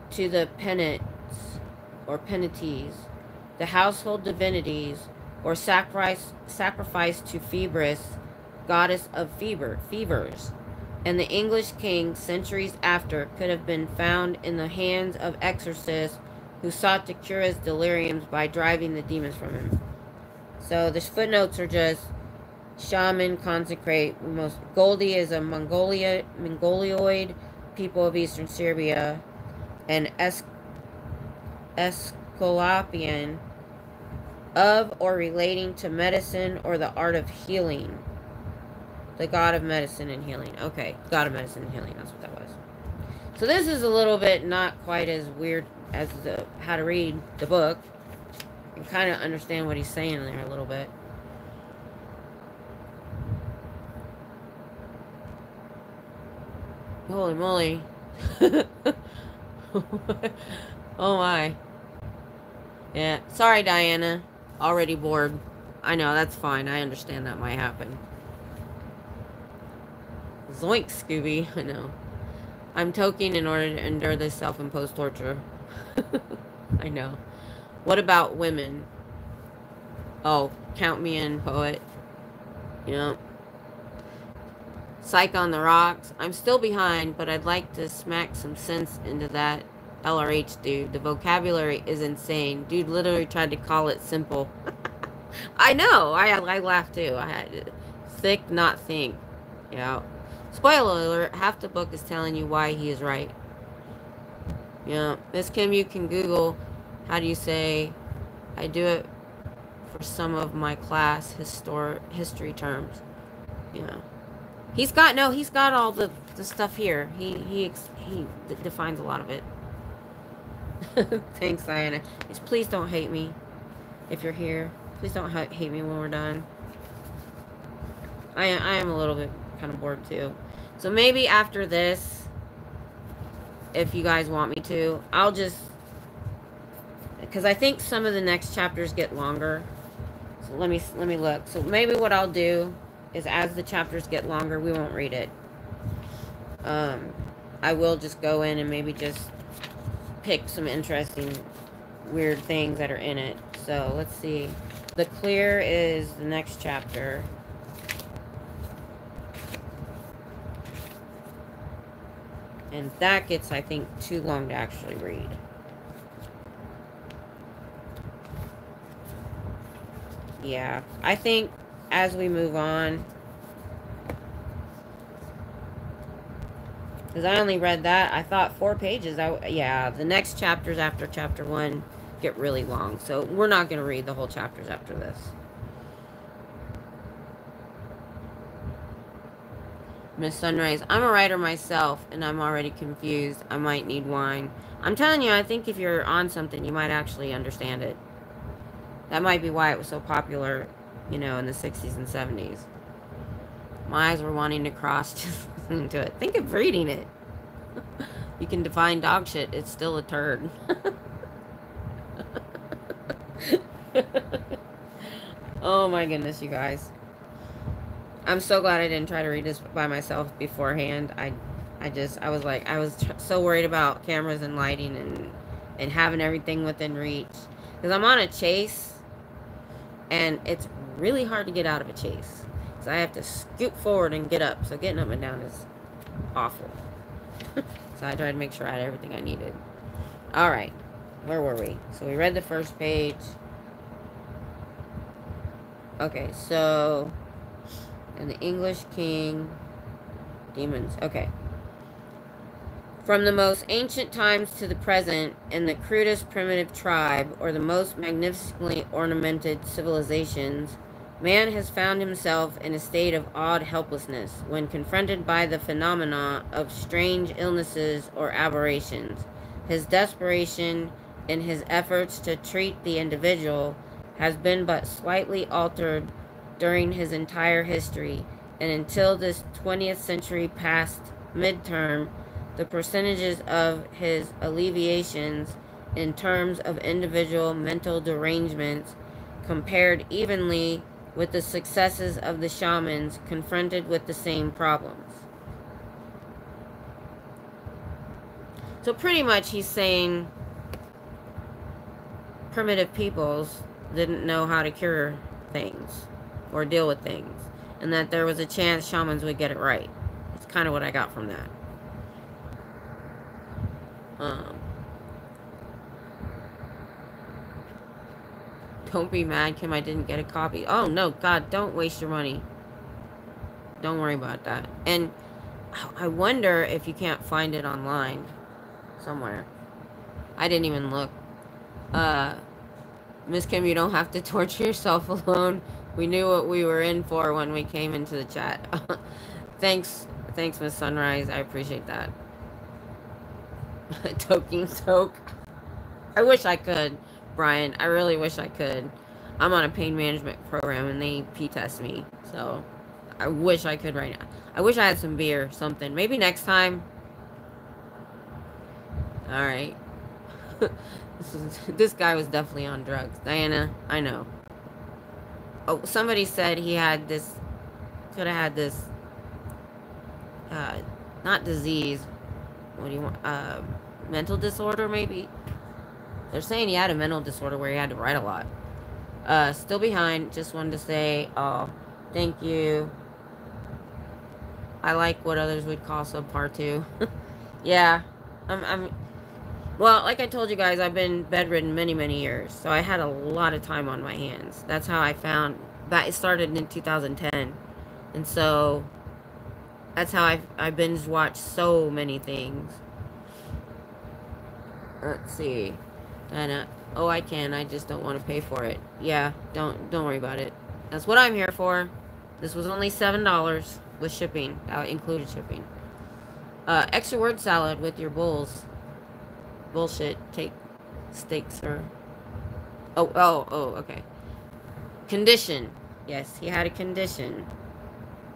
to the penitents or penitents, the household divinities, or sacrifice to Phoebus, goddess of fevers. And the English king, centuries after, could have been found in the hands of exorcists who sought to cure his deliriums by driving the demons from him. So the footnotes are just shaman, consecrate. Goldie is a Mongoloid people of eastern Serbia, and Asclepian Cyclopean of or relating to medicine or the art of healing. The god of medicine and healing. Okay, god of medicine and healing. That's what that was. So this is a little bit not quite as weird as the how to read the book. You can kind of understand what he's saying there a little bit. Holy moly. Oh my. Yeah. Sorry, Diana. Already bored. I know, that's fine. I understand that might happen. Zoink, Scooby. I know. I'm toking in order to endure this self-imposed torture. I know. What about women? Oh, count me in, poet. You know. Psych on the rocks. I'm still behind, but I'd like to smack some sense into that LRH dude. The vocabulary is insane. Dude literally tried to call it simple. I know. I laughed too. I had to thick, not think. Yeah. Spoiler alert, half the book is telling you why he is right. Yeah. Miss Kim, you can Google, how do you say, I do it for some of my class history terms. Yeah. He's got all the stuff here. He defines a lot of it. Thanks, Diana. Just please don't hate me if you're here. Please don't hate me when we're done. I am a little bit kind of bored too. So maybe after this, if you guys want me to, I'll just, because I think some of the next chapters get longer. So let me look. So maybe what I'll do is as the chapters get longer, we won't read it. I will just go in and maybe just pick some interesting, weird things that are in it. So let's see. The Clear is the next chapter. And that gets, I think, too long to actually read. Yeah, I think as we move on, because I only read that, I thought 4 pages. Yeah, the next chapters after chapter 1 get really long. So we're not going to read the whole chapters after this. Miss Sunrise, I'm a writer myself, and I'm already confused. I might need wine. I'm telling you, I think if you're on something, you might actually understand it. That might be why it was so popular, you know, in the 60s and 70s. My eyes were wanting to cross just listening to it. Think of reading it. You can define dog shit. It's still a turd. Oh my goodness, you guys. I'm so glad I didn't try to read this by myself beforehand. I was so worried about cameras and lighting and having everything within reach. Because I'm on a chase, and it's really hard to get out of a chase. So I have to scoot forward and get up. So getting up and down is awful. So I tried to make sure I had everything I needed. Alright. Where were we? So we read the first page. Okay, so... And the English King... Demons. Okay. From the most ancient times to the present, in the crudest primitive tribe, or the most magnificently ornamented civilizations, man has found himself in a state of awed helplessness when confronted by the phenomena of strange illnesses or aberrations. His desperation in his efforts to treat the individual has been but slightly altered during his entire history, and until this 20th century past midterm, the percentages of his alleviations in terms of individual mental derangements compared evenly with the successes of the shamans confronted with the same problems. So pretty much he's saying primitive peoples didn't know how to cure things or deal with things, and that there was a chance shamans would get it right. That's kind of what I got from that. Don't be mad, Kim, I didn't get a copy. Oh, no, God, don't waste your money. Don't worry about that. And I wonder if you can't find it online somewhere. I didn't even look. Miss Kim, you don't have to torture yourself alone. We knew what we were in for when we came into the chat. Thanks, Miss Sunrise. I appreciate that. Toking soak. I wish I could, Brian. I really wish I could. I'm on a pain management program and they P-test me. So I wish I could right now. I wish I had some beer or something. Maybe next time. Alright. This guy was definitely on drugs. Diana, I know. Oh, somebody said he had this, could have had this, not disease. What do you want? Mental disorder, maybe? They're saying he had a mental disorder where he had to write a lot. Still behind. Just wanted to say, thank you. I like what others would call subpar 2. Yeah. Well, like I told you guys, I've been bedridden many, many years. So I had a lot of time on my hands. That's how I found that. It started in 2010. And so that's how I binge watched so many things. Let's see. And oh, I can. I just don't want to pay for it. Yeah, don't worry about it. That's what I'm here for. This was only $7 with shipping. That included shipping. Extra word salad with your bowls. Bullshit. Take steaks or... Oh, okay. Condition. Yes, he had a condition.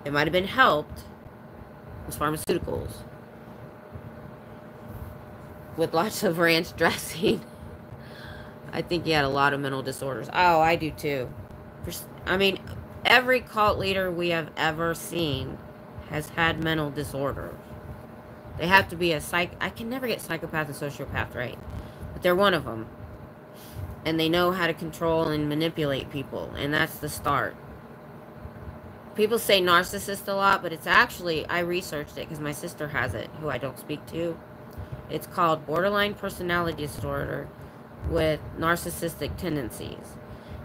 It might have been helped. It was pharmaceuticals. With lots of ranch dressing. I think he had a lot of mental disorders. Oh, I do too. I mean, every cult leader we have ever seen has had mental disorders. They have to be a I can never get psychopath and sociopath right. But they're one of them. And they know how to control and manipulate people. And that's the start. People say narcissist a lot, but it's actually, I researched it because my sister has it, who I don't speak to. It's called borderline personality disorder with narcissistic tendencies.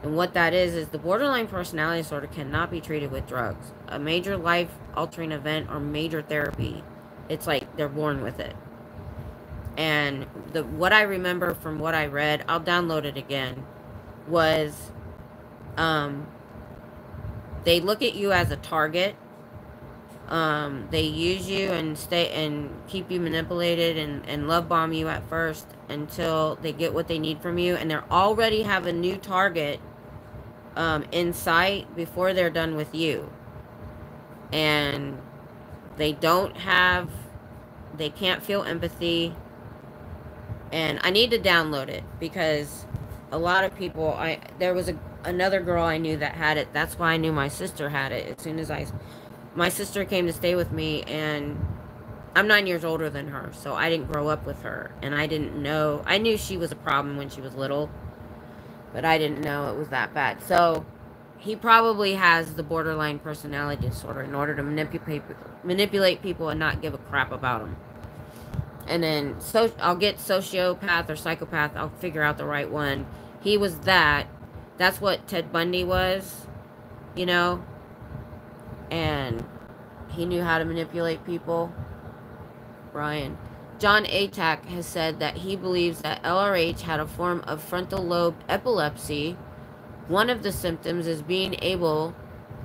And what that is the borderline personality disorder cannot be treated with drugs. A major life-altering event or major therapy. It's like they're born with it. And what I remember from what I read, I'll download it again, was they look at you as a target. They use you and keep you manipulated and love bomb you at first until they get what they need from you, and they already have a new target in sight before they're done with you. And they can't feel empathy. And I need to download it because a lot of people, there was another girl I knew that had it. That's why I knew my sister had it. As soon as my sister came to stay with me, and I'm 9 years older than her, so I didn't grow up with her, and I didn't know. I knew she was a problem when she was little, but I didn't know it was that bad. So he probably has the borderline personality disorder in order to manipulate people and not give a crap about them. And then I'll get sociopath or psychopath. I'll figure out the right one. He was that. That's what Ted Bundy was, you know. And he knew how to manipulate people. Brian. John Atack has said that he believes that LRH had a form of frontal lobe epilepsy. One of the symptoms is being able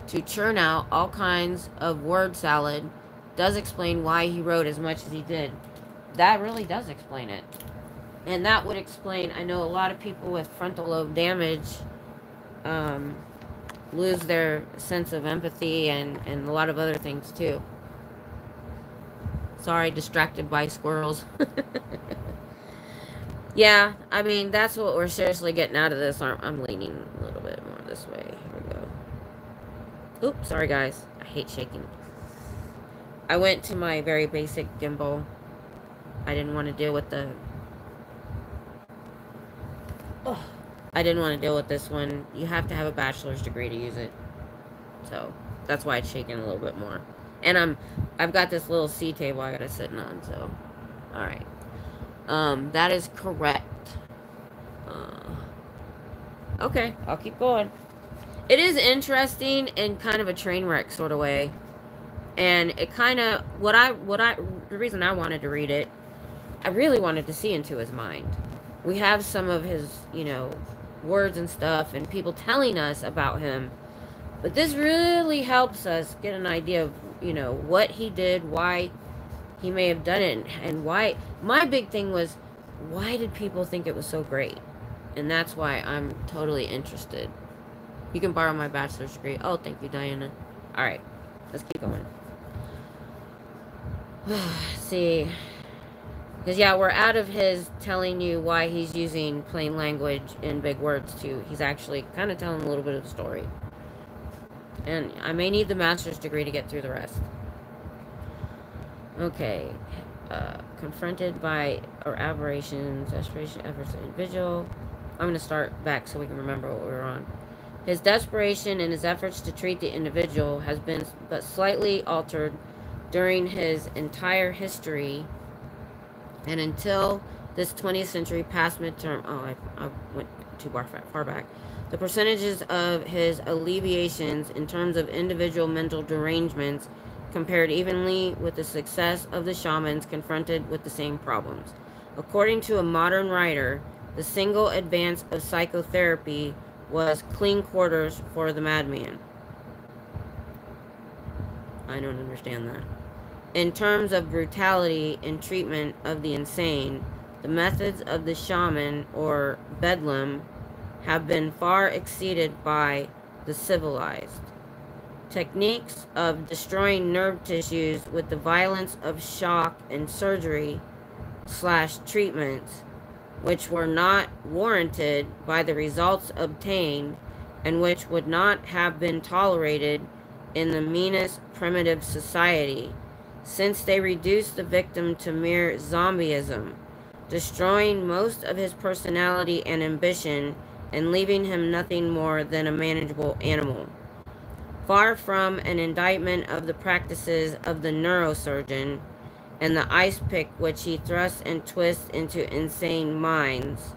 to churn out all kinds of word salad. Does explain why he wrote as much as he did. That really does explain it. And that would explain, I know a lot of people with frontal lobe damage lose their sense of empathy and a lot of other things too. Sorry, distracted by squirrels. Yeah, I mean, that's what we're seriously getting out of this. I'm leaning a little bit more this way. Here we go. Oops, sorry guys. I hate shaking. I went to my very basic gimbal. I didn't want to deal with I didn't want to deal with this one. You have to have a bachelor's degree to use it. So, that's why it's shaking a little bit more. And I've got this little C table I gotta sit on, so. Alright. That is correct. Okay, I'll keep going. It is interesting in kind of a train wreck sort of way. And it kind of, the reason I wanted to read it, I really wanted to see into his mind. we have some of his, words and stuff and people telling us about him. But this really helps us get an idea of, what he did, why he may have done it, and why. My big thing was, why did people think it was so great? And that's why I'm totally interested. You can borrow my bachelor's degree. Oh, thank you, Diana. All right, let's keep going. See. Because, yeah, we're out of his telling you why he's using plain language and big words, too. He's actually kind of telling a little bit of the story. And I may need the master's degree to get through the rest. Okay. Confronted by or aberrations, desperation, efforts of individual. I'm going to start back so we can remember what we were on. His desperation and his efforts to treat the individual has been but slightly altered during his entire history, and until this 20th century past midterm, I went too far back. The percentages of his alleviations in terms of individual mental derangements compared evenly with the success of the shamans confronted with the same problems. According to a modern writer, the single advance of psychotherapy was clean quarters for the madman. I don't understand that. In terms of brutality in treatment of the insane, the methods of the shaman or bedlam have been far exceeded by the civilized. Techniques of destroying nerve tissues with the violence of shock and surgery / treatments, which were not warranted by the results obtained and which would not have been tolerated in the meanest primitive society, since they reduced the victim to mere zombieism, destroying most of his personality and ambition and leaving him nothing more than a manageable animal. Far from an indictment of the practices of the neurosurgeon and the ice pick which he thrusts and twists into insane minds,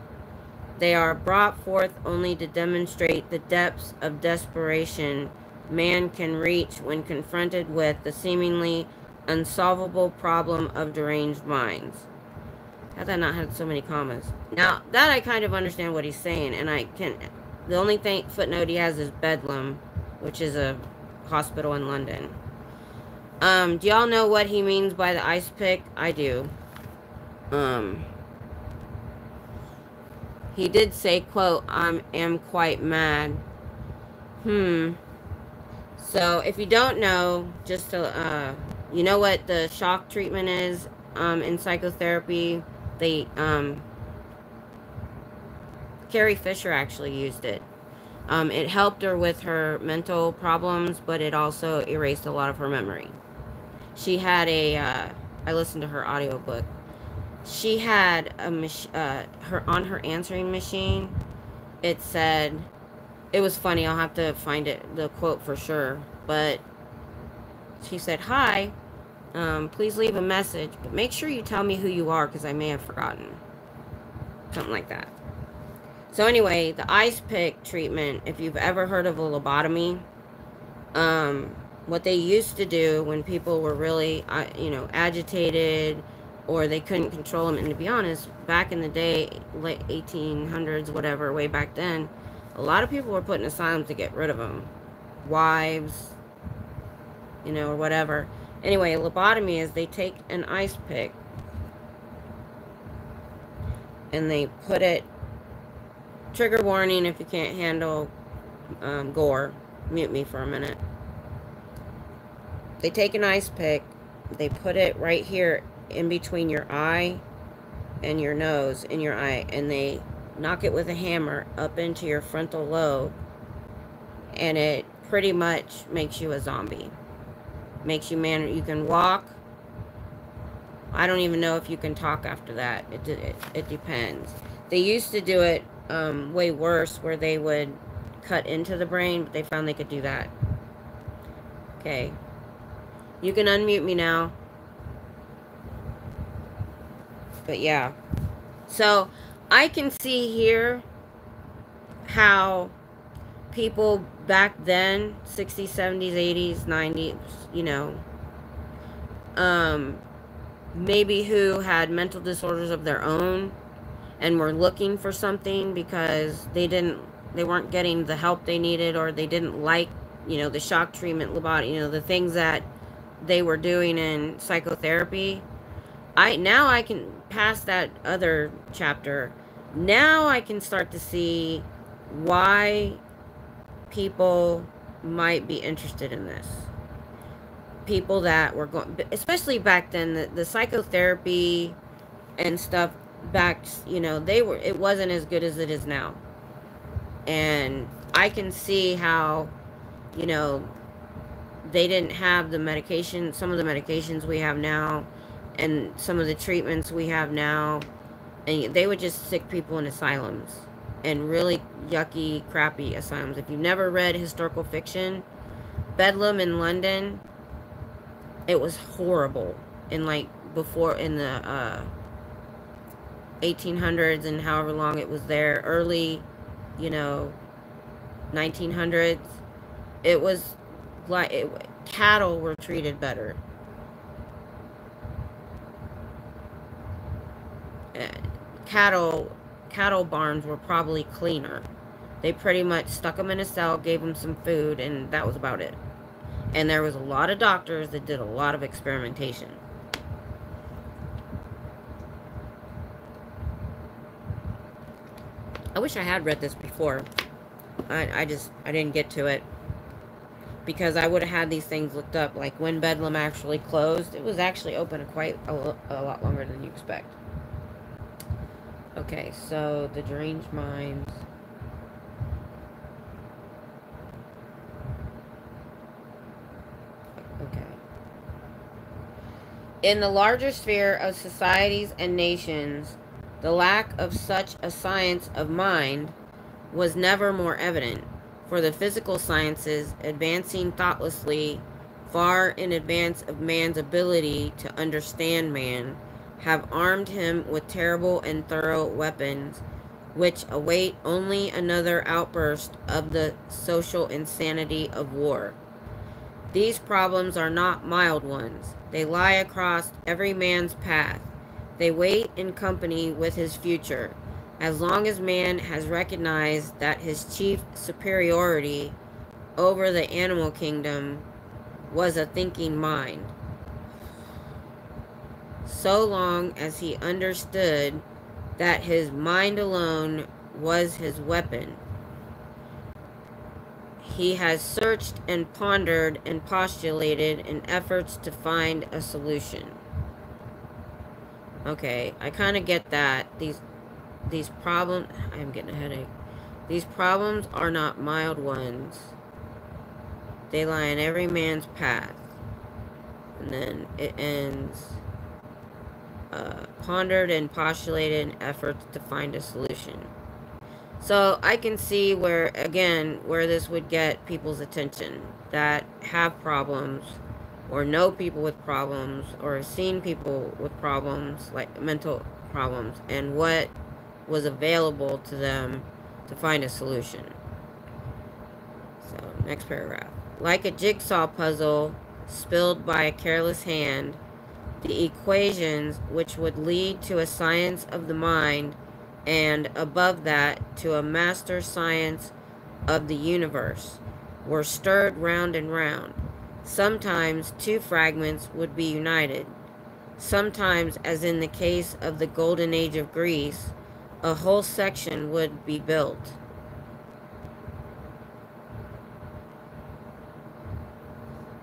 they are brought forth only to demonstrate the depths of desperation man can reach when confronted with the seemingly unsolvable problem of deranged minds. How did I not have so many commas? Now, that I kind of understand what he's saying, and I can... The only footnote he has is Bedlam, which is a hospital in London. Do y'all know what he means by the ice pick? I do. He did say, quote, I am quite mad. So, if you don't know, just to, you know what the shock treatment is, in psychotherapy? Carrie Fisher actually used it. It helped her with her mental problems, but it also erased a lot of her memory. She had I listened to her audiobook. She had on her answering machine, it said, it was funny, I'll have to find the quote for sure, but she said, hi, please leave a message, but make sure you tell me who you are because I may have forgotten. Something like that. So anyway, the ice pick treatment, if you've ever heard of a lobotomy, what they used to do when people were really, agitated or they couldn't control them, and to be honest, back in the day, late 1800s, whatever, way back then, a lot of people were put in asylums to get rid of them. Wives, or whatever. Anyway, lobotomy is they take an ice pick and they put it, trigger warning if you can't handle gore, mute me for a minute. They take an ice pick, they put it right here in between your eye and your nose, in your eye, and they knock it with a hammer up into your frontal lobe, and it pretty much makes you a zombie. Makes you you can walk. I don't even know if you can talk after that. It depends. They used to do it way worse, where they would cut into the brain, but they found they could do that. Okay. You can unmute me now. But yeah. So, I can see here how people back then, 60s, 70s, 80s, 90s, maybe who had mental disorders of their own, and were looking for something because they weren't getting the help they needed, or they didn't like, the shock treatment, lobotomy, the things that they were doing in psychotherapy. I can pass that other chapter. Now I can start to see why people might be interested in this. People that were going, especially back then, the psychotherapy and stuff back, it wasn't as good as it is now. And I can see how, they didn't have the medication, some of the medications we have now, and some of the treatments we have now, and they would just stick people in asylums, and really yucky, crappy asylums. If you've never read historical fiction, Bedlam in London, it was horrible. In before, in the 1800s, and however long it was there, early, 1900s, it was cattle were treated better. Cattle barns were probably cleaner. They pretty much stuck them in a cell, gave them some food, and that was about it. And there was a lot of doctors that did a lot of experimentation. I wish I had read this before. I didn't get to it, because I would have had these things looked up. Like when Bedlam actually closed, it was actually open quite a lot longer than you expect. Okay, so the deranged minds. Okay. In the larger sphere of societies and nations, the lack of such a science of mind was never more evident, for the physical sciences, advancing thoughtlessly far in advance of man's ability to understand man, have armed him with terrible and thorough weapons, which await only another outburst of the social insanity of war. These problems are not mild ones. They lie across every man's path. They wait in company with his future, as long as man has recognized that his chief superiority over the animal kingdom was a thinking mind. So long as he understood that his mind alone was his weapon, he has searched and pondered and postulated in efforts to find a solution. Okay, I kind of get that. These problems, I'm getting a headache. These problems are not mild ones. They lie in every man's path. And then it ends, pondered and postulated in efforts to find a solution. So I can see where this would get people's attention that have problems, or know people with problems, or have seen people with problems, like mental problems, and what was available to them to find a solution. So, next paragraph. Like a jigsaw puzzle spilled by a careless hand, the equations which would lead to a science of the mind, and above that to a master science of the universe, were stirred round and round. Sometimes two fragments would be united. Sometimes, as in the case of the Golden Age of Greece, a whole section would be built.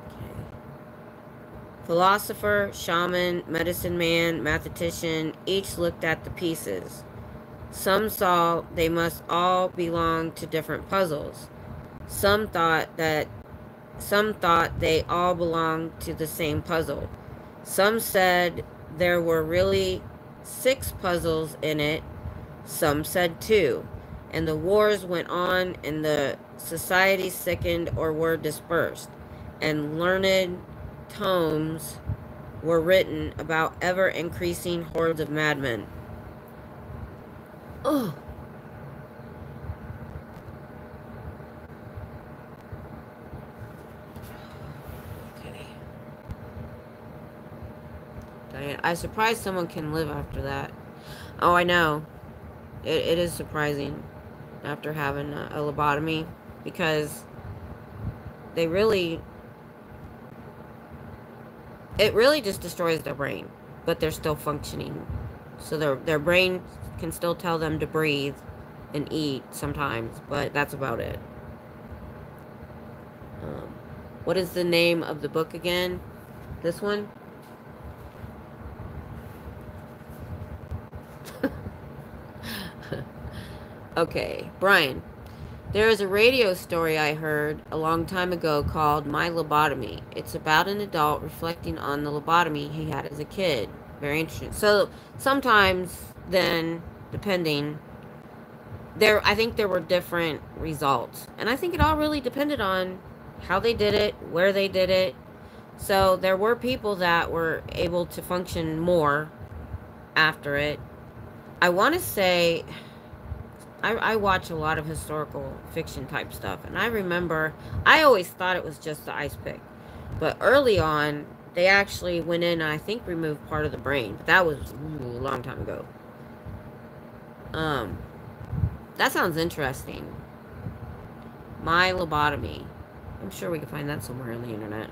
Okay. Philosopher, shaman, medicine man, mathematician, each looked at the pieces. Some saw they must all belong to different puzzles. Some thought they all belonged to the same puzzle. Some said there were really 6 puzzles in it. Some said 2. And the wars went on, and the society sickened or were dispersed, and learned tomes were written about ever-increasing hordes of madmen. Oh. I'm surprised someone can live after that. Oh, I know. It is surprising after having a lobotomy, because they really, it really just destroys their brain, but they're still functioning. So their brain can still tell them to breathe and eat sometimes, but that's about it. What is the name of the book again? This one? Okay, Brian. There is a radio story I heard a long time ago called My Lobotomy. It's about an adult reflecting on the lobotomy he had as a kid. Very interesting. So sometimes then, depending, I think there were different results. And I think it all really depended on how they did it, where they did it. So there were people that were able to function more after it. I want to say, I watch a lot of historical fiction type stuff, and I remember, I always thought it was just the ice pick. But early on, they actually went in and I think removed part of the brain. But that was a long time ago. That sounds interesting. My lobotomy. I'm sure we can find that somewhere on the internet.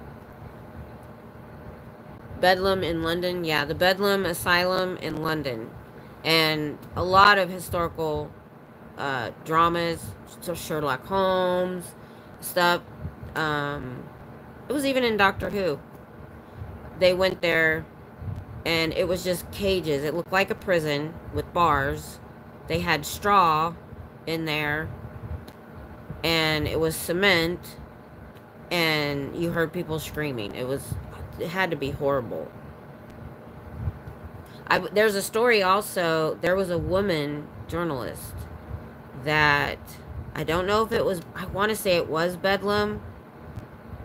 Bedlam in London. Yeah, the Bedlam Asylum in London. And a lot of historical dramas, so Sherlock Holmes stuff. It was even in Doctor Who. They went there, and it was just cages. It looked like a prison with bars. They had straw in there, and it was cement, and you heard people screaming. It had to be horrible. There's a story also. There was a woman journalist that, I don't know if it was, I want to say it was Bedlam,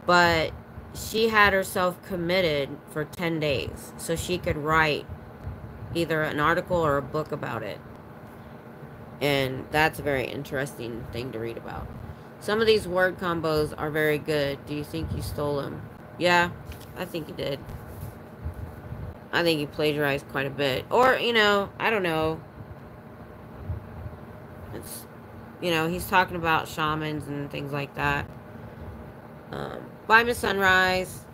but she had herself committed for 10 days so she could write either an article or a book about it. And that's a very interesting thing to read about. Some of these word combos are very good. Do you think you stole them? Yeah, I think you did. I think you plagiarized quite a bit. Or, you know, I don't know. It's, you know, he's talking about shamans and things like that. Bye, Miss Sunrise.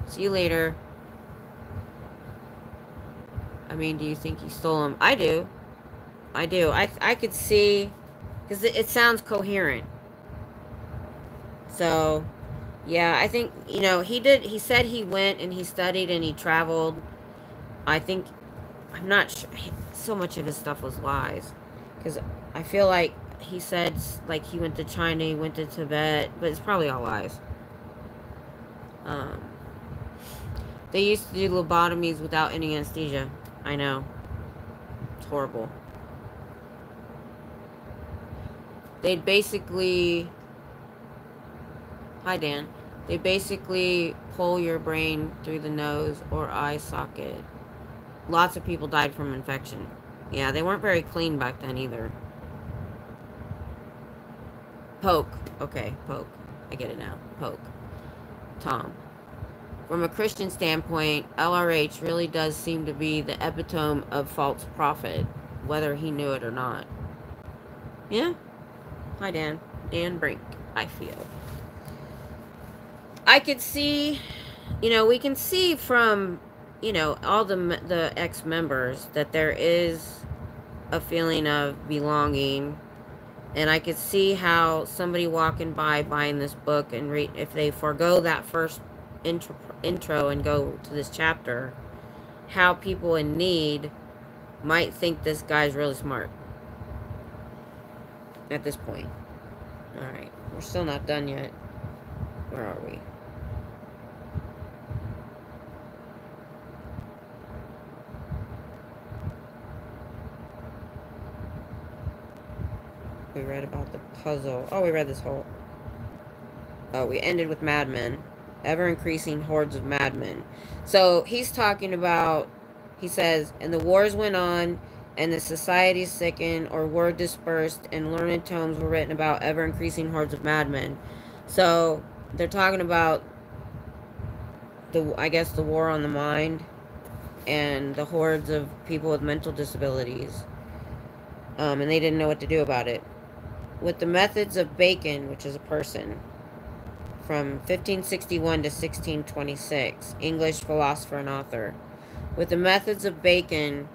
See you later. I mean, do you think you stole them? I do. I do. I could see, because it sounds coherent. So, yeah, I think, you know, he said he went and he studied and he traveled. I think, I'm not sure, so much of his stuff was lies. Because I feel like he said, like, he went to China, he went to Tibet, but it's probably all lies. They used to do lobotomies without any anesthesia. I know. It's horrible. They'd basically... Hi, Dan. They basically pull your brain through the nose or eye socket. Lots of people died from infection. Yeah, they weren't very clean back then either. Poke. Okay, poke. I get it now. Poke. Tom. From a Christian standpoint, LRH really does seem to be the epitome of false prophet, whether he knew it or not. Yeah? Hi, Dan. Dan Brink, I feel. I could see, you know, we can see from, you know, all the ex-members that there is a feeling of belonging. And I could see how somebody walking by buying this book and read, if they forego that first intro and go to this chapter, how people in need might think this guy's really smart at this point. Alright, we're still not done yet. Where are we? We read about the puzzle. Oh, we read this whole... Oh, we ended with madmen. Ever-increasing hordes of madmen. So, he's talking about... He says, and the wars went on, and the society sickened, or were dispersed, and learned tomes were written about ever-increasing hordes of madmen. So, they're talking about, I guess, the war on the mind, and the hordes of people with mental disabilities. And they didn't know what to do about it. With the methods of Bacon, which is a person, from 1561 to 1626, English philosopher and author. With the methods of Bacon,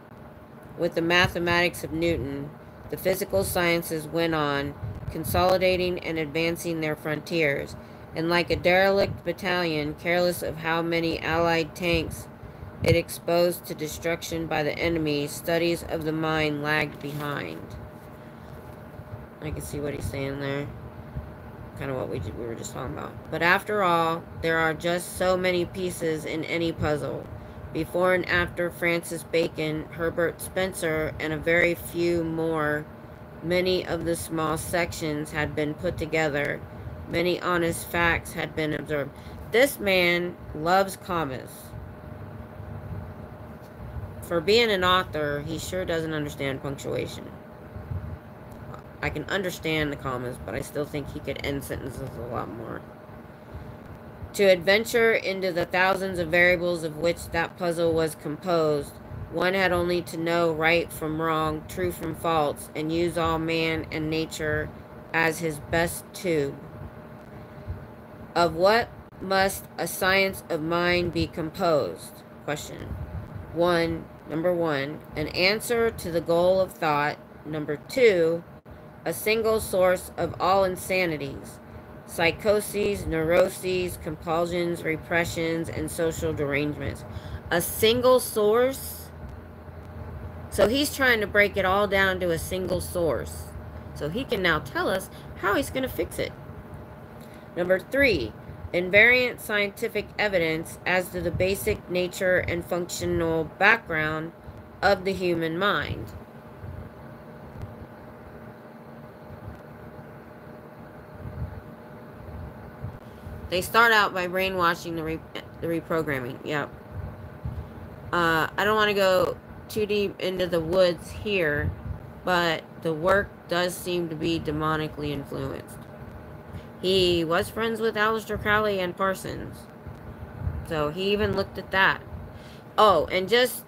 with the mathematics of Newton, the physical sciences went on, consolidating and advancing their frontiers, and like a derelict battalion, careless of how many Allied tanks it exposed to destruction by the enemy, studies of the mind lagged behind. I can see what he's saying there. Kind of what we were just talking about. But after all, there are just so many pieces in any puzzle. Before and after Francis Bacon, Herbert Spencer, and a very few more, many of the small sections had been put together. Many honest facts had been observed. This man loves commas. For being an author, he sure doesn't understand punctuation. I can understand the commas, but I still think he could end sentences a lot more. To adventure into the thousands of variables of which that puzzle was composed, one had only to know right from wrong, true from false, and use all man and nature as his best tube. Of what must a science of mind be composed? Question. Number one, an answer to the goal of thought. Number two, a single source of all insanities, psychoses, neuroses, compulsions, repressions, and social derangements. A single source? So he's trying to break it all down to a single source. So he can now tell us how he's going to fix it. Number three, invariant scientific evidence as to the basic nature and functional background of the human mind. They start out by brainwashing the reprogramming. Yep. I don't want to go too deep into the woods here, but the work does seem to be demonically influenced. He was friends with Aleister Crowley and Parsons, so he even looked at that. Oh, and just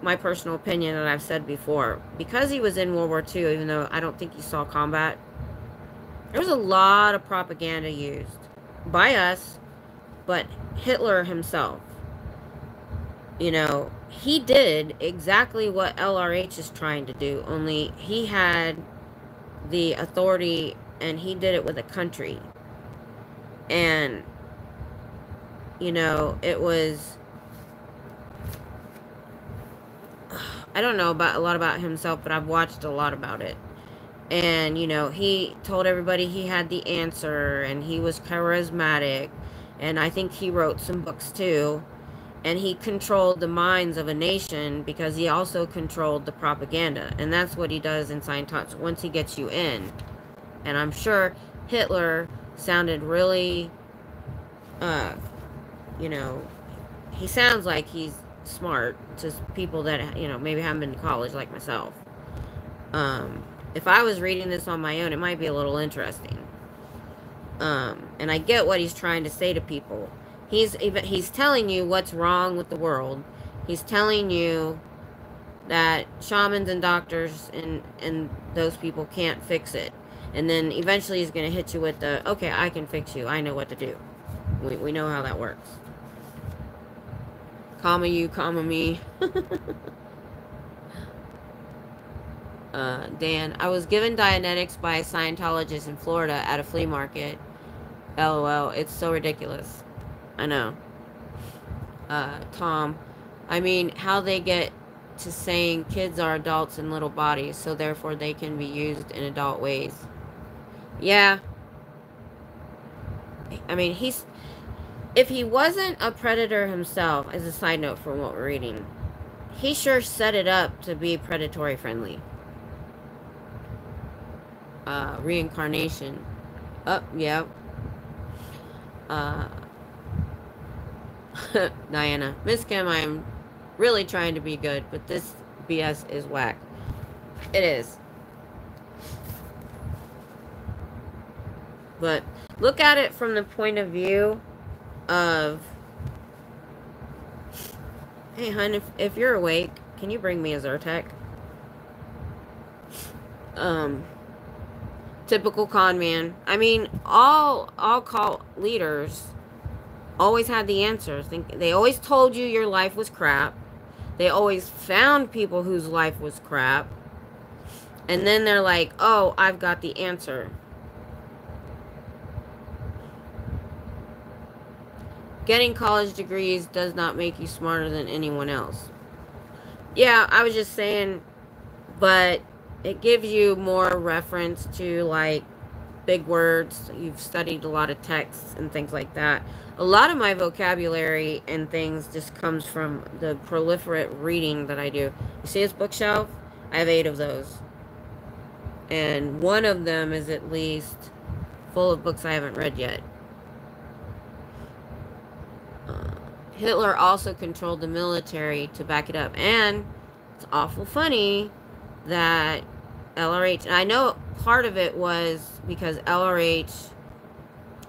my personal opinion that I've said before, because he was in World War II, even though I don't think he saw combat, there was a lot of propaganda used by us, but Hitler himself, you know, he did exactly what LRH is trying to do, only he had the authority and he did it with a country. And, you know, it was, I don't know a lot about himself, but I've watched a lot about it. And, you know, he told everybody he had the answer, and he was charismatic, and I think he wrote some books too, and he controlled the minds of a nation because he also controlled the propaganda, and that's what he does in Scientology once he gets you in. And I'm sure Hitler sounded really, you know, he sounds like he's smart to people that, you know, maybe haven't been to college like myself. If I was reading this on my own, it might be a little interesting. And I get what he's trying to say to people. He's telling you what's wrong with the world. He's telling you that shamans and doctors and those people can't fix it. And then eventually he's going to hit you with the, okay, I can fix you. I know what to do. We know how that works. Comma you, comma me. Dan, I was given Dianetics by a Scientologist in Florida at a flea market. LOL, it's so ridiculous. I know. Tom, I mean, how they get to saying kids are adults in little bodies, so therefore they can be used in adult ways. Yeah. I mean, if he wasn't a predator himself, as a side note from what we're reading, he sure set it up to be predatory friendly. Reincarnation. Oh, yeah. Diana. Miss Kim, I'm really trying to be good, but this BS is whack. It is. But look at it from the point of view of, hey, hun, if you're awake, can you bring me a Zyrtec? Um, typical con man. I mean, all cult leaders always had the answers. They always told you your life was crap. They always found people whose life was crap. And then they're like, oh, I've got the answer. Getting college degrees does not make you smarter than anyone else. Yeah, I was just saying, but it gives you more reference to, like, big words. You've studied a lot of texts and things like that. A lot of my vocabulary and things just comes from the proliferate reading that I do. You see this bookshelf? I have 8 of those. And one of them is at least full of books I haven't read yet. Hitler also controlled the military to back it up. And it's awful funny that LRH, and I know part of it was because LRH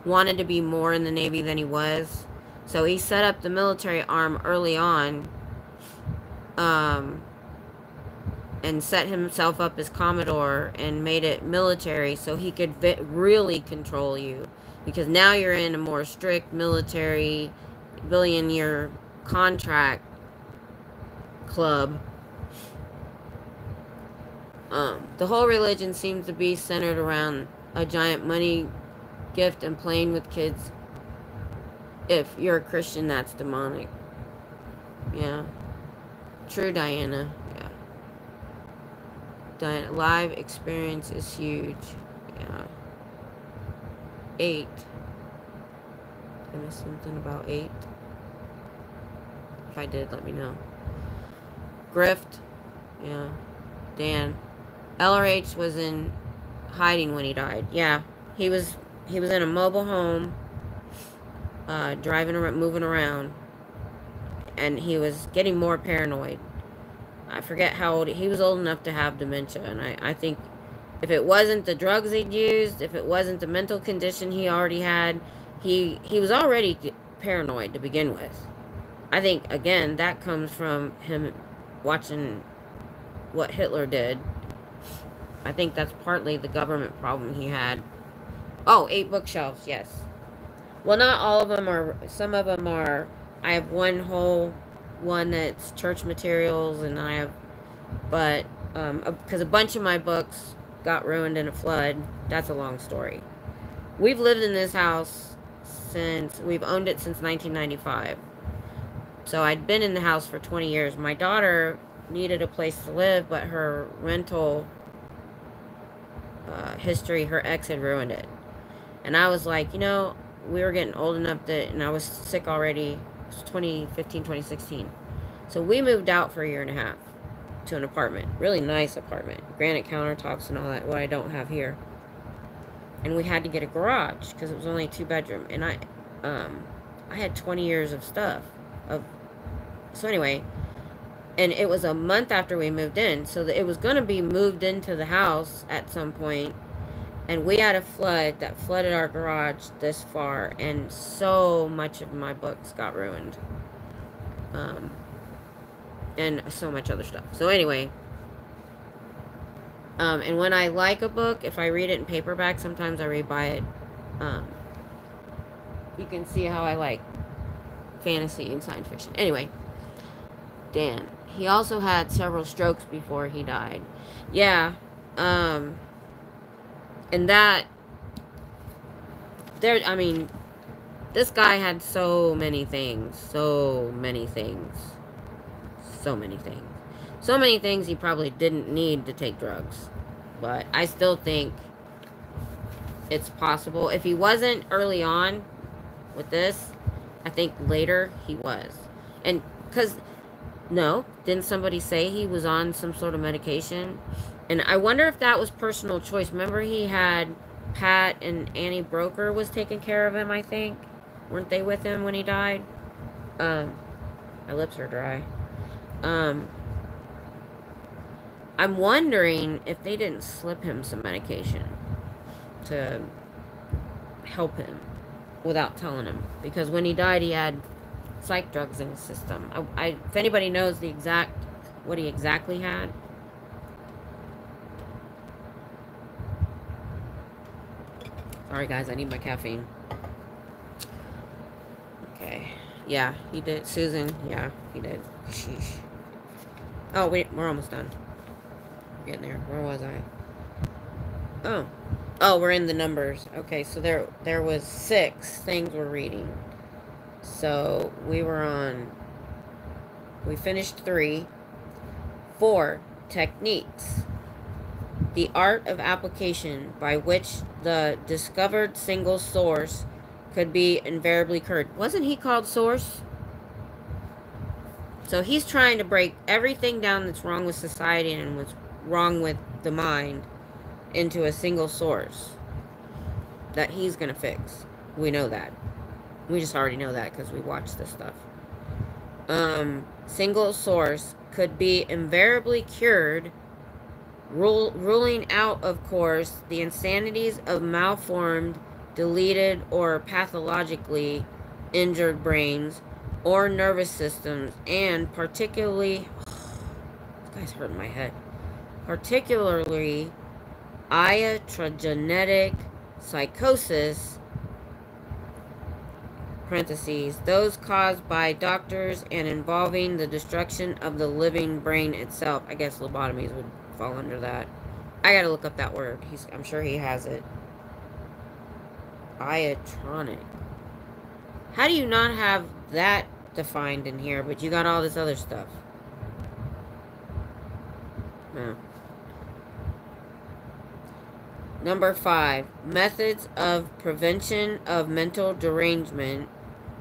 wanted to be more in the Navy than he was. So he set up the military arm early on, and set himself up as Commodore and made it military so he could really control you. Because now you're in a more strict military billion-year contract club. The whole religion seems to be centered around a giant money gift and playing with kids. If you're a Christian, that's demonic. Yeah. True, Diana. Yeah. Diana, live experience is huge. Yeah. 8. Did I miss something about 8? If I did, let me know. Grift. Yeah. Dan. LRH was in hiding when he died. Yeah. He was in a mobile home, driving around, moving around, and he was getting more paranoid. I forget how old he was. Old enough to have dementia, and I think if it wasn't the drugs he'd used, if it wasn't the mental condition he already had, he was already paranoid to begin with. I think, again, that comes from him watching what Hitler did. I think that's partly the government problem he had. Oh, 8 bookshelves, yes. Well, not all of them are. Some of them are. I have one whole one that's church materials, and I have, but because a bunch of my books got ruined in a flood. That's a long story. We've lived in this house we've owned it since 1995. So I'd been in the house for 20 years. My daughter needed a place to live, but her rental history, her ex had ruined it. And I was like, you know, we were getting old enough that, and I was sick already. It was 2015, 2016. So we moved out for a year and a half to an apartment. Really nice apartment. Granite countertops and all that, what I don't have here. And we had to get a garage because it was only a 2-bedroom. And I had 20 years of stuff. So anyway, and it was a month after we moved in. So it was going to be moved into the house at some point. And we had a flood that flooded our garage this far, and so much of my books got ruined. And so much other stuff. So anyway, and when I like a book, if I read it in paperback, sometimes I rebuy it. You can see how I like fantasy and science fiction. Anyway, Dan. He also had several strokes before he died. Yeah, and that, I mean, this guy had so many things. So many things he probably didn't need to take drugs. But I still think it's possible. If he wasn't early on with this, I think later he was. And, because, no, didn't somebody say he was on some sort of medication? And I wonder if that was personal choice. Remember he had Pat and Annie Broker was taking care of him, I think. Weren't they with him when he died? My lips are dry. I'm wondering if they didn't slip him some medication to help him without telling him. Because when he died, he had psych drugs in his system. If anybody knows what he exactly had, Sorry, guys. I need my caffeine. Okay. Yeah, he did. Susan. Yeah, he did. Sheesh. Oh, wait. We're almost done. We're getting there. Where was I? Oh. Oh, we're in the numbers. Okay, so there was 6 things we're reading. So we finished 3. 4, techniques. The art of application by which the discovered single source could be invariably cured. Wasn't he called Source? So he's trying to break everything down that's wrong with society and what's wrong with the mind into a single source that he's going to fix. We know that. We just already know that because we watched this stuff. Single source could be invariably cured, ruling out, of course, the insanities of malformed, deleted, or pathologically injured brains or nervous systems, and particularly, this guy's hurting my head, particularly iatrogenetic psychosis, parentheses, those caused by doctors and involving the destruction of the living brain itself. I guess lobotomies would fall under that. I gotta look up that word. I'm sure he has it. Iatronic. How do you not have that defined in here, but you got all this other stuff? No. Number 5, methods of prevention of mental derangement.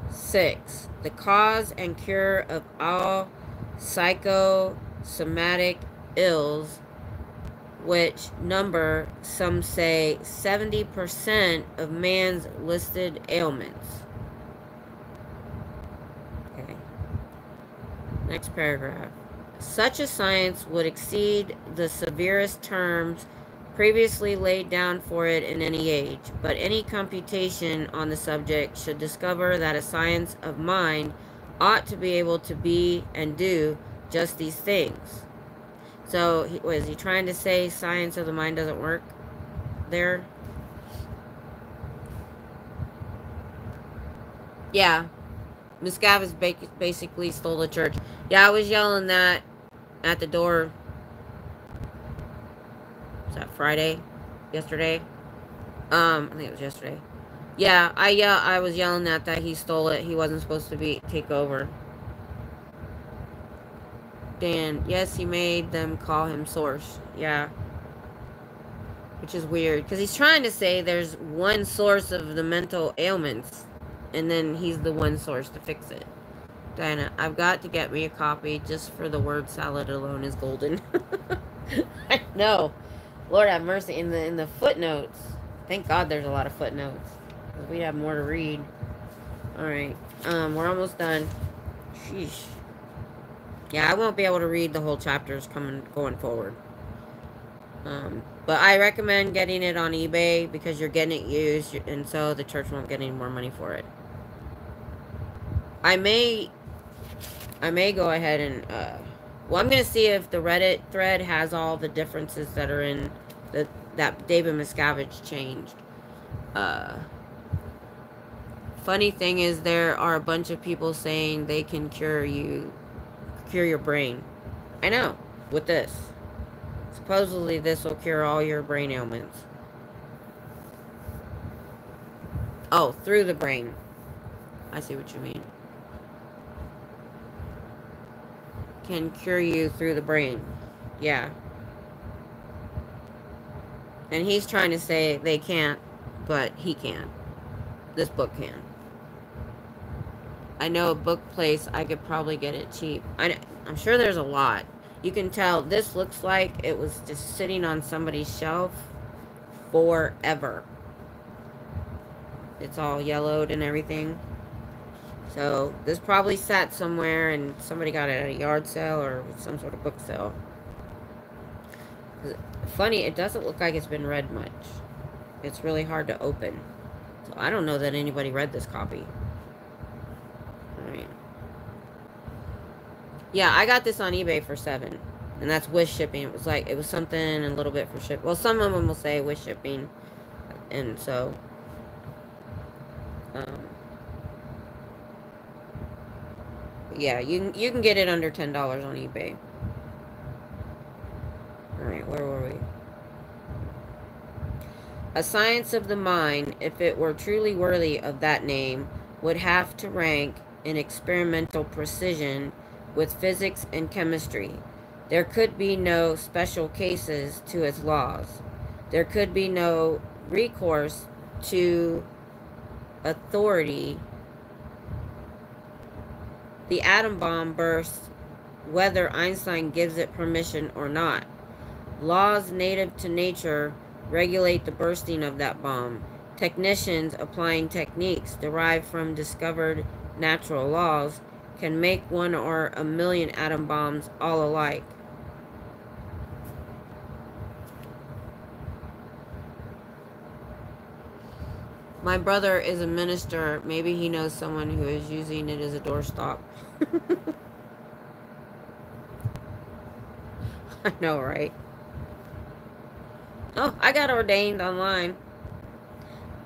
6, the cause and cure of all psychosomatic ills, which number, some say, 70% of man's listed ailments. Okay. Next paragraph. Such a science would exceed the severest terms previously laid down for it in any age, but any computation on the subject should discover that a science of mind ought to be able to be and do just these things. So, is he trying to say science of the mind doesn't work there? Yeah. Miscavige basically stole the church. Yeah, I was yelling that at the door. Was that Friday? Yesterday? I think it was yesterday. Yeah, I was yelling that he stole it. He wasn't supposed to take over. Dan, yes, he made them call him Source. Yeah. Which is weird, because he's trying to say there's one source of the mental ailments, and then he's the one source to fix it. Diana, I've got to get me a copy just for the word salad alone is golden. I know. Lord have mercy. In the footnotes. Thank God there's a lot of footnotes, because we'd have more to read. Alright. We're almost done. Sheesh. Yeah, I won't be able to read the whole chapters going forward. But I recommend getting it on eBay because you're getting it used, and so the church won't get any more money for it. I may go ahead and, well, I'm going to see if the Reddit thread has all the differences that are in that David Miscavige changed. Funny thing is, there are a bunch of people saying they can cure your brain. I know, with this. Supposedly this will cure all your brain ailments. Oh, through the brain. I see what you mean. Can cure you through the brain. Yeah. And he's trying to say they can't, but he can. This book can. I know a book place, I could probably get it cheap. I'm sure there's a lot. You can tell this looks like it was just sitting on somebody's shelf forever. It's all yellowed and everything. So this probably sat somewhere and somebody got it at a yard sale or some sort of book sale. Funny, it doesn't look like it's been read much. It's really hard to open. So I don't know that anybody read this copy. Alright. Yeah, I got this on eBay for $7. And that's with shipping. It was something and a little bit for shipping. Well, some of them will say with shipping. And so, Yeah, you can get it under $10 on eBay. Alright, where were we? A science of the mind, if it were truly worthy of that name, would have to rank in experimental precision with physics and chemistry. There could be no special cases to its laws. There could be no recourse to authority. The atom bomb bursts whether Einstein gives it permission or not. Laws native to nature regulate the bursting of that bomb. Technicians applying techniques derived from discovered natural laws can make 1 or a million atom bombs all alike. My brother is a minister. Maybe he knows someone who is using it as a doorstop. I know, right? Oh, I got ordained online.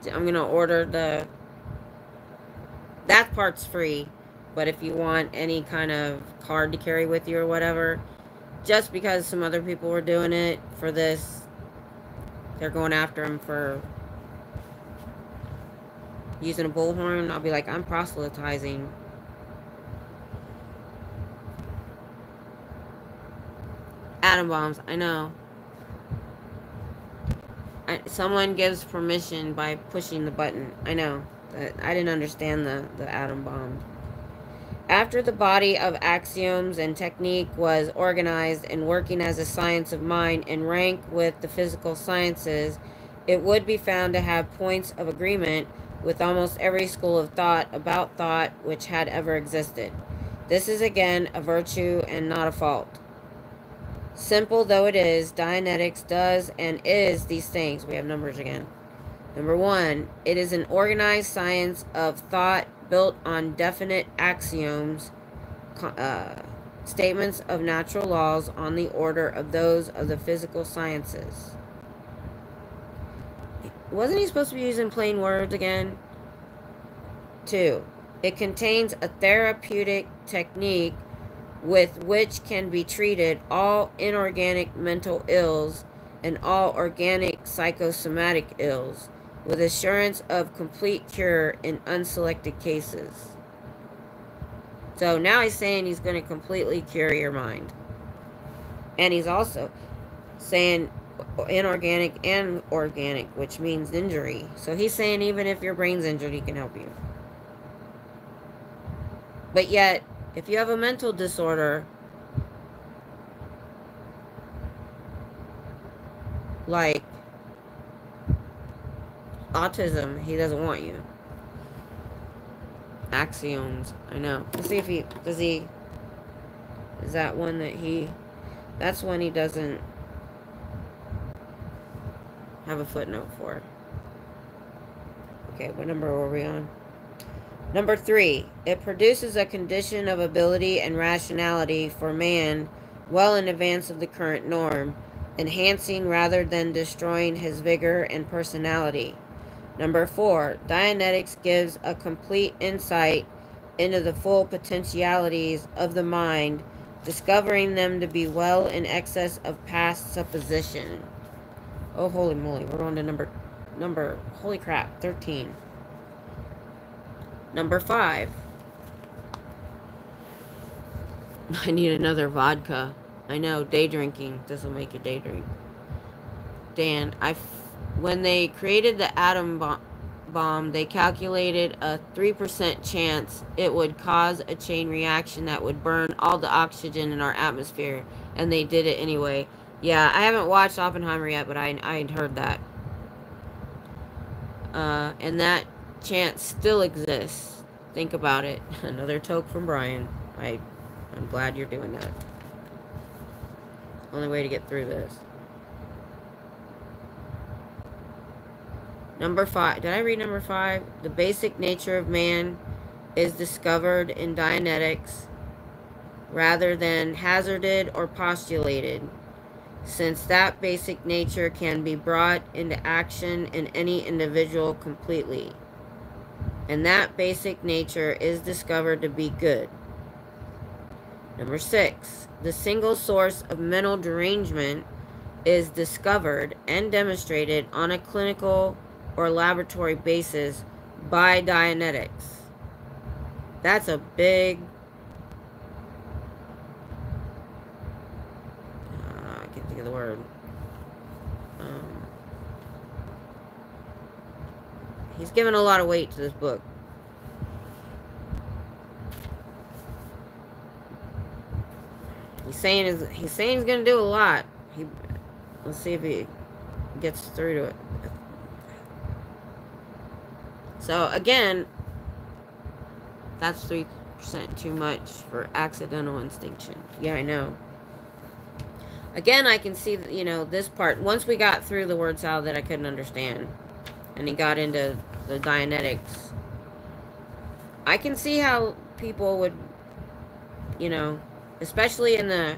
I'm going to order that part's free. But if you want any kind of card to carry with you or whatever, just because some other people were doing it for this, they're going after him for using a bullhorn. I'll be like, I'm proselytizing. Atom bombs, I know. Someone gives permission by pushing the button. I know. I didn't understand the atom bomb. After the body of axioms and technique was organized and working as a science of mind in rank with the physical sciences, it would be found to have points of agreement with almost every school of thought about thought which had ever existed. This is again a virtue and not a fault. Simple though it is, Dianetics does and is these things. We have numbers again. Number 1, it is an organized science of thought built on definite axioms, statements of natural laws on the order of those of the physical sciences. Wasn't he supposed to be using plain words again? 2, it contains a therapeutic technique with which can be treated all inorganic mental ills and all organic psychosomatic ills, with assurance of complete cure in unselected cases. So now he's saying he's going to completely cure your mind. And he's also saying inorganic and organic, which means injury. So he's saying even if your brain's injured, he can help you. But yet, if you have a mental disorder, like autism, he doesn't want you. Axioms, I know. Let's see if he, is that one that that's one he doesn't have a footnote for. Okay, what number were we on? Number 3, it produces a condition of ability and rationality for man well in advance of the current norm, enhancing rather than destroying his vigor and personality. Number 4, Dianetics gives a complete insight into the full potentialities of the mind, discovering them to be well in excess of past supposition. Oh, holy moly, we're on to number, holy crap, 13. Number 5. I need another vodka. I know, day drinking. This will make you day drink. Dan, when they created the atom bomb, they calculated a 3% chance it would cause a chain reaction that would burn all the oxygen in our atmosphere. And they did it anyway. Yeah, I haven't watched Oppenheimer yet, but I heard that. And that chance still exists. Think about it. Another toke from Brian. I'm glad you're doing that. Only way to get through this. Number 5. Did I read number 5? The basic nature of man is discovered in Dianetics rather than hazarded or postulated, since that basic nature can be brought into action in any individual completely. And that basic nature is discovered to be good. Number 6, the single source of mental derangement is discovered and demonstrated on a clinical or laboratory basis by Dianetics. That's a big... I can't think of the word. He's given a lot of weight to this book. He's saying he's gonna do a lot. Let's see if he gets through to it. So again, that's 3% too much for accidental extinction. Yeah, I know. Again, I can see, you know, this part. Once we got through the word salad that I couldn't understand, and he got into the Dianetics, I can see how people would, you know, especially in the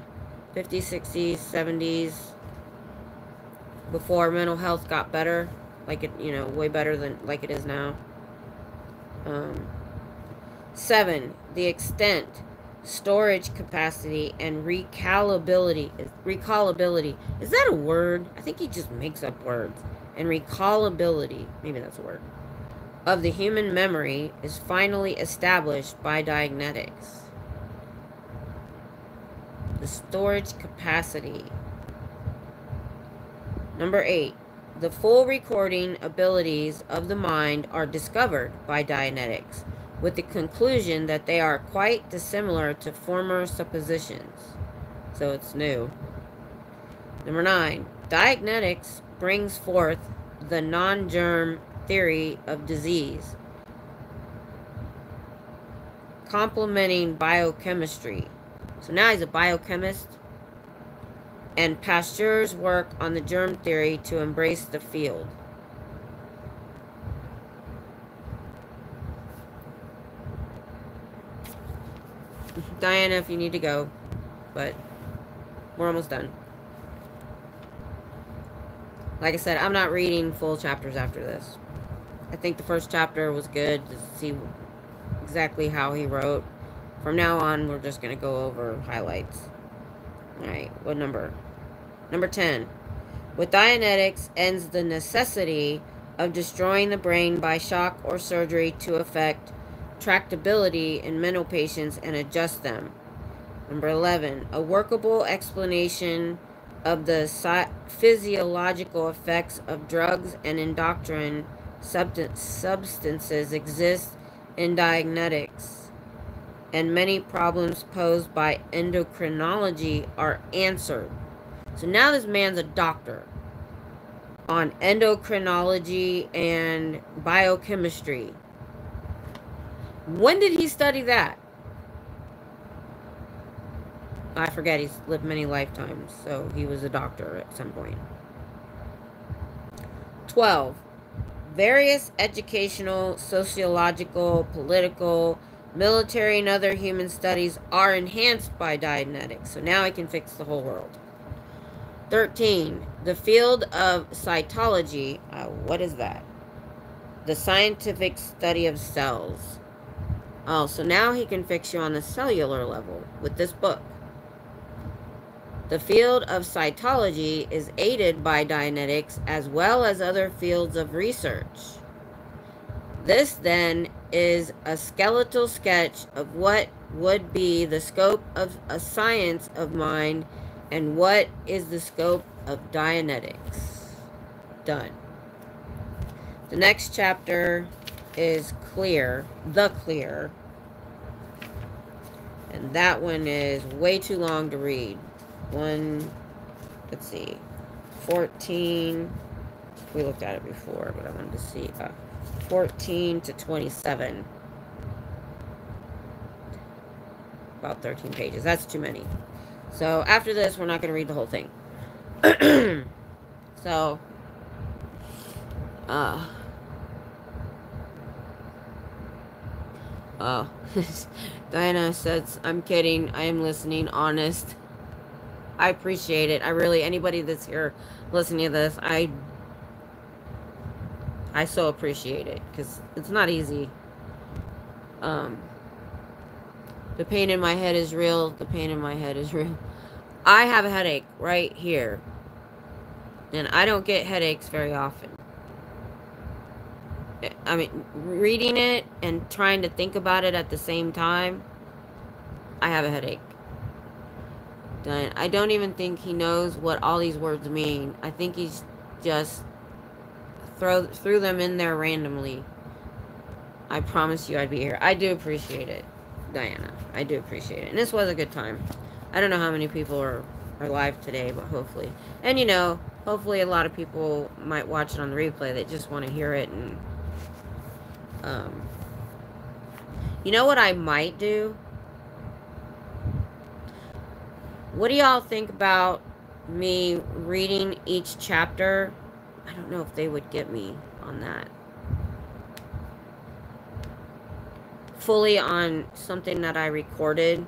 50s, 60s, 70s, before mental health got better, like it, you know, way better than like it is now. 7, the extent, storage capacity, and recallability. Recallability. Is that a word? I think he just makes up words. And recallability, maybe that's a word, of the human memory is finally established by Dianetics. The storage capacity. Number 8, the full recording abilities of the mind are discovered by Dianetics, with the conclusion that they are quite dissimilar to former suppositions. So it's new. Number 9, Dianetics brings forth the non-germ theory of disease, complementing biochemistry. So now he's a biochemist. And Pasteur's work on the germ theory to embrace the field. Diana, if you need to go, but we're almost done. Like I said, I'm not reading full chapters after this. I think the first chapter was good to see exactly how he wrote. From now on, we're just going to go over highlights. Alright, what number? Number 10. With Dianetics ends the necessity of destroying the brain by shock or surgery to affect tractability in mental patients and adjust them. Number 11. A workable explanation of the physiological effects of drugs and endocrine substances exists in Dianetics, and many problems posed by endocrinology are answered. So now this man's a doctor on endocrinology and biochemistry. When did he study that? I forget, he's lived many lifetimes, so he was a doctor at some point. 12. Various educational, sociological, political, military, and other human studies are enhanced by Dianetics. So now I can fix the whole world. 13. The field of cytology. What is that? The scientific study of cells. Oh, so now he can fix you on the cellular level with this book. The field of cytology is aided by Dianetics as well as other fields of research. This, then, is a skeletal sketch of what would be the scope of a science of mind and what is the scope of Dianetics. Done. The next chapter is Clear, The Clear. And that one is way too long to read. Let's see, 14, we looked at it before, but I wanted to see, 14 to 27, about 13 pages, that's too many. So after this, we're not going to read the whole thing. So, Diana says, I'm kidding, I am listening, honest. I appreciate it. I really, anybody that's here listening to this, I so appreciate it, because it's not easy. The pain in my head is real. The pain in my head is real. I have a headache right here. And I don't get headaches very often. I mean, reading it and trying to think about it at the same time, I have a headache. I don't even think he knows what all these words mean. I think he's just threw them in there randomly. I promise you I'd be here. I do appreciate it, Diana. I do appreciate it. And this was a good time. I don't know how many people are live today, but hopefully. And you know, hopefully a lot of people might watch it on the replay that just want to hear it. And you know what I might do? What do y'all think about me reading each chapter? I don't know if they would get me on that. Fully on something that I recorded,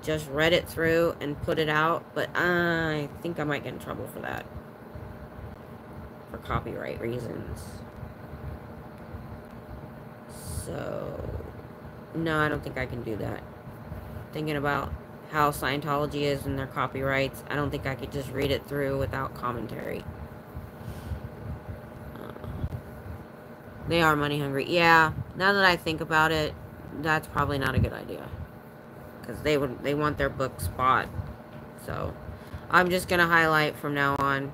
just read it through and put it out, but I think I might get in trouble for that. For copyright reasons. So, no, I don't think I can do that. Thinking about how Scientology is and their copyrights, I don't think I could just read it through without commentary. They are money hungry. Yeah, now that I think about it, that's probably not a good idea. Because they want their book spot. So, I'm just going to highlight from now on.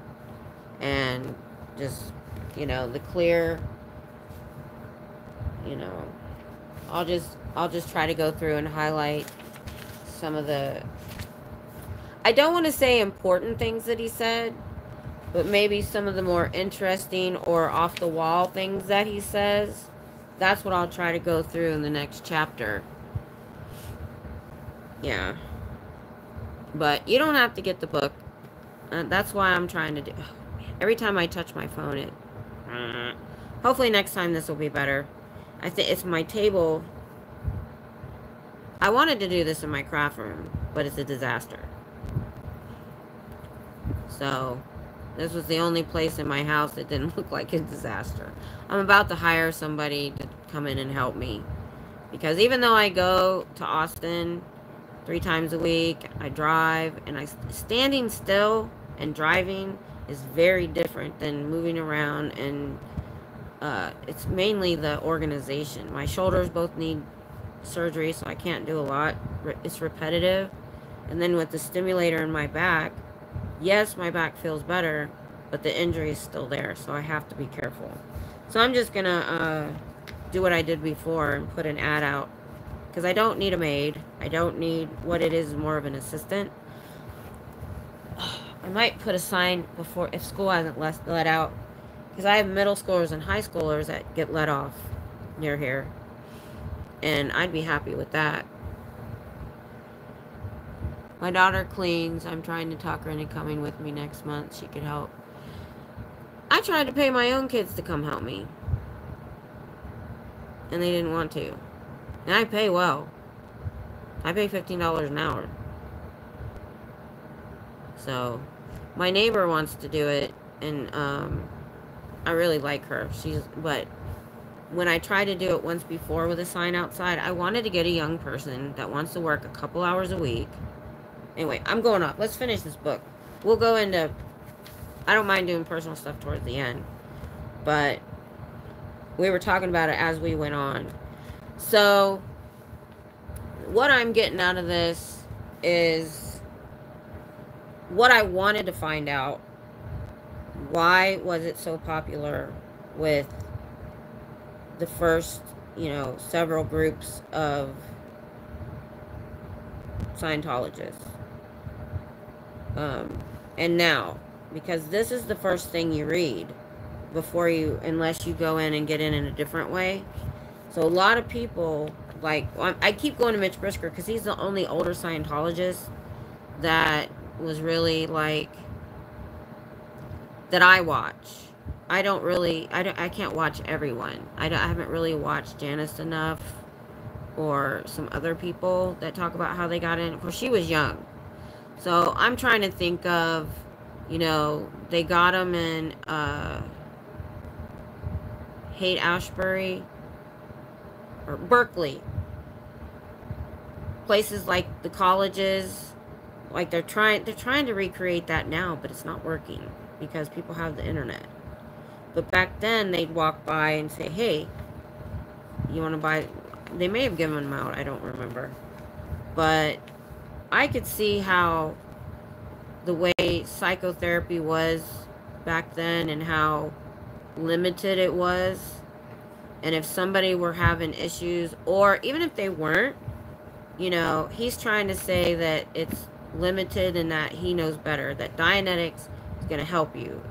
And just, you know, the clear, you know, I'll just try to go through and highlight some of the, I don't want to say important things that he said, but maybe some of the more interesting or off the wall things that he says. That's what I'll try to go through in the next chapter. Yeah. But you don't have to get the book. That's why I'm trying to do. Every time I touch my phone, it. Hopefully next time this will be better. I think it's my table. I wanted to do this in my craft room, but it's a disaster. So, this was the only place in my house that didn't look like a disaster. I'm about to hire somebody to come in and help me. Because even though I go to Austin 3 times a week, I drive, and standing still and driving is very different than moving around, and it's mainly the organization. My shoulders both need surgery, so I can't do a lot. It's repetitive. And then with the stimulator in my back, yes, my back feels better, but the injury is still there, so I have to be careful. So I'm just gonna do what I did before and put an ad out, because I don't need a maid. I don't need, what it is more of an assistant. I might put a sign before, if school hasn't let out, because I have middle schoolers and high schoolers that get let off near here. And I'd be happy with that. My daughter cleans. I'm trying to talk her into coming with me next month. She could help. I tried to pay my own kids to come help me. And they didn't want to. And I pay well. I pay $15 an hour. So, my neighbor wants to do it. And, I really like her. But when I tried to do it once before with a sign outside, I wanted to get a young person that wants to work a couple hours a week. Anyway, I'm going off. Let's finish this book. We'll go into, I don't mind doing personal stuff towards the end, but we were talking about it as we went on. So, what I'm getting out of this is what I wanted to find out. Why was it so popular with the first, you know, several groups of Scientologists? And now, because this is the first thing you read before you, unless you go in and get in a different way. So a lot of people, like, I keep going to Mitch Brisker because he's the only older Scientologist that was really, like, that I watch. I can't watch everyone. I haven't really watched Janice enough, or some other people that talk about how they got in. Of course, she was young. So I'm trying to think of, you know, they got them in Haight-Ashbury or Berkeley. places like the colleges, like they're trying to recreate that now, but it's not working because people have the internet. But back then, they'd walk by and say, hey, you want to buy... They may have given them out, I don't remember. But I could see how the way psychotherapy was back then and how limited it was. And if somebody were having issues, or even if they weren't, you know, he's trying to say that it's limited and that he knows better, that Dianetics is going to help you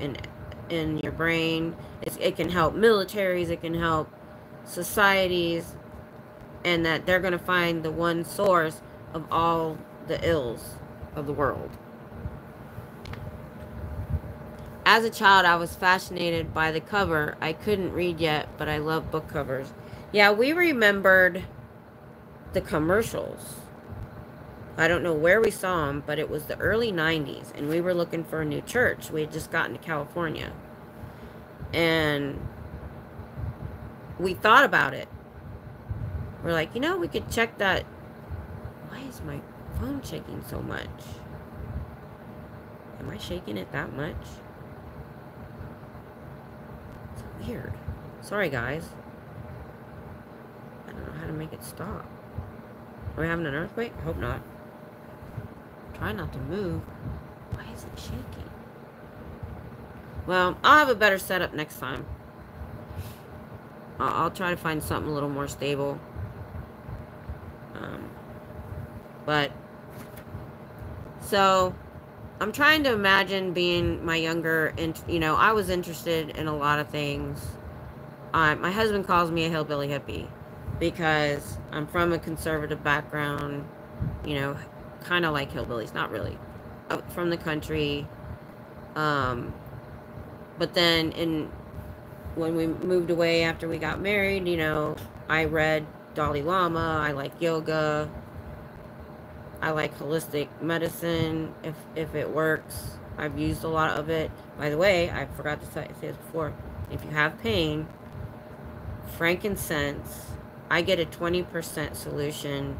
in your brain. It can help militaries, it can help societies, and that they're going to find the one source of all the ills of the world. As a child, I was fascinated by the cover. I couldn't read yet, but I love book covers. Yeah, we remembered the commercials. I don't know where we saw them, but it was the early 90s, and we were looking for a new church. We had just gotten to California. And we thought about it. We're like, you know, we could check that. Why is my phone shaking so much? Am I shaking it that much? It's weird. Sorry, guys. I don't know how to make it stop. Are we having an earthquake? I hope not. Try not to move. Why is it shaking? Well, I'll have a better setup next time. I'll try to find something a little more stable. But so I'm trying to imagine being my younger, and you know, I was interested in a lot of things. My husband calls me a hillbilly hippie because I'm from a conservative background, you know, kind of like hillbillies, not really, from the country. But then when we moved away after we got married, you know, I read Dalai Lama, I like yoga, I like holistic medicine, if it works. I've used a lot of it. By the way, I forgot to say this before. If you have pain, frankincense, I get a 20% solution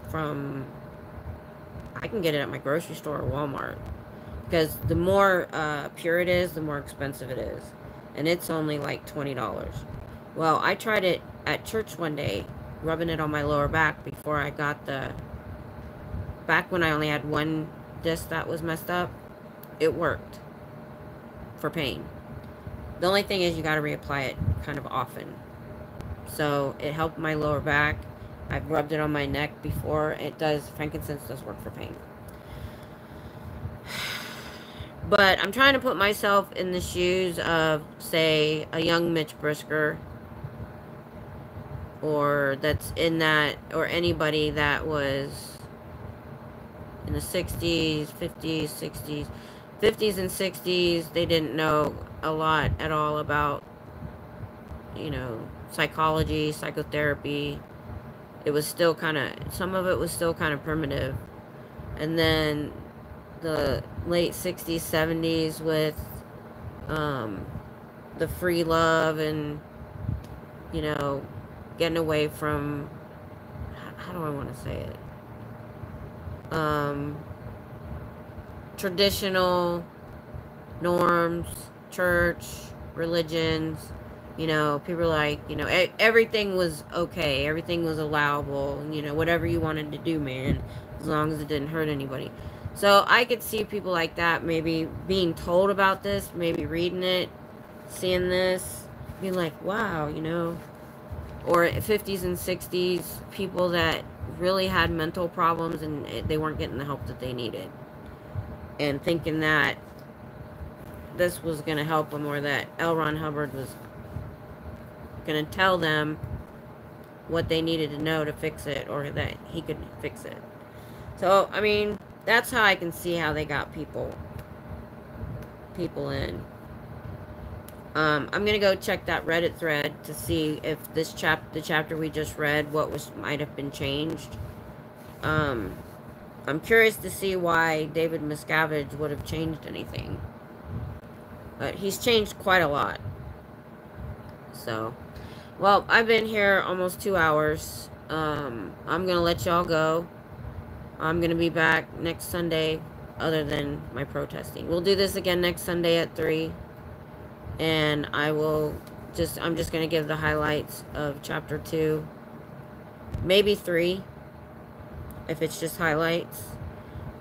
from, I can get it at my grocery store or Walmart. Because the more pure it is, the more expensive it is. And it's only like $20. Well, I tried it at church one day, rubbing it on my lower back before I got back when I only had one disc that was messed up. It worked for pain. The only thing is you got to reapply it kind of often. So it helped my lower back. I've rubbed it on my neck before. Frankincense does work for pain. But I'm trying to put myself in the shoes of, say, a young Mitch Brisker, or that's in that, or anybody that was in the 60s, 50s, 60s, 50s and 60s. They didn't know a lot at all about, you know, psychology, psychotherapy. It was still kind of, some of it was still kind of primitive. And then the late 60s, 70s with the free love and, you know, getting away from, how do I want to say it? Traditional norms, church, religions, you know, people are like, you know, everything was okay, everything was allowable, you know, whatever you wanted to do, man, as long as it didn't hurt anybody. So I could see people like that maybe being told about this, maybe reading it, seeing this, being like, wow, you know. Or 50s and 60s, people that really had mental problems and they weren't getting the help that they needed. And thinking that this was going to help them, or that L. Ron Hubbard was going to tell them what they needed to know to fix it, or that he could fix it. So, I mean, that's how I can see how they got people in. I'm going to go check that Reddit thread to see if the chapter we just read, might have been changed. I'm curious to see why David Miscavige would have changed anything. But he's changed quite a lot. So, well, I've been here almost 2 hours. I'm gonna let y'all go. I'm gonna be back next Sunday, other than my protesting. We'll do this again next Sunday at 3. And I'm just gonna give the highlights of chapter 2. Maybe 3, if it's just highlights.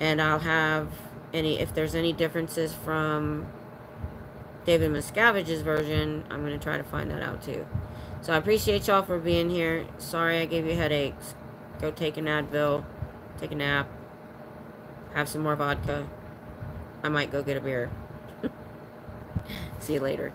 And I'll have if there's any differences from David Miscavige's version, I'm going to try to find that out too. So I appreciate y'all for being here. Sorry I gave you headaches. Go take an Advil, take a nap, have some more vodka. I might go get a beer. See you later.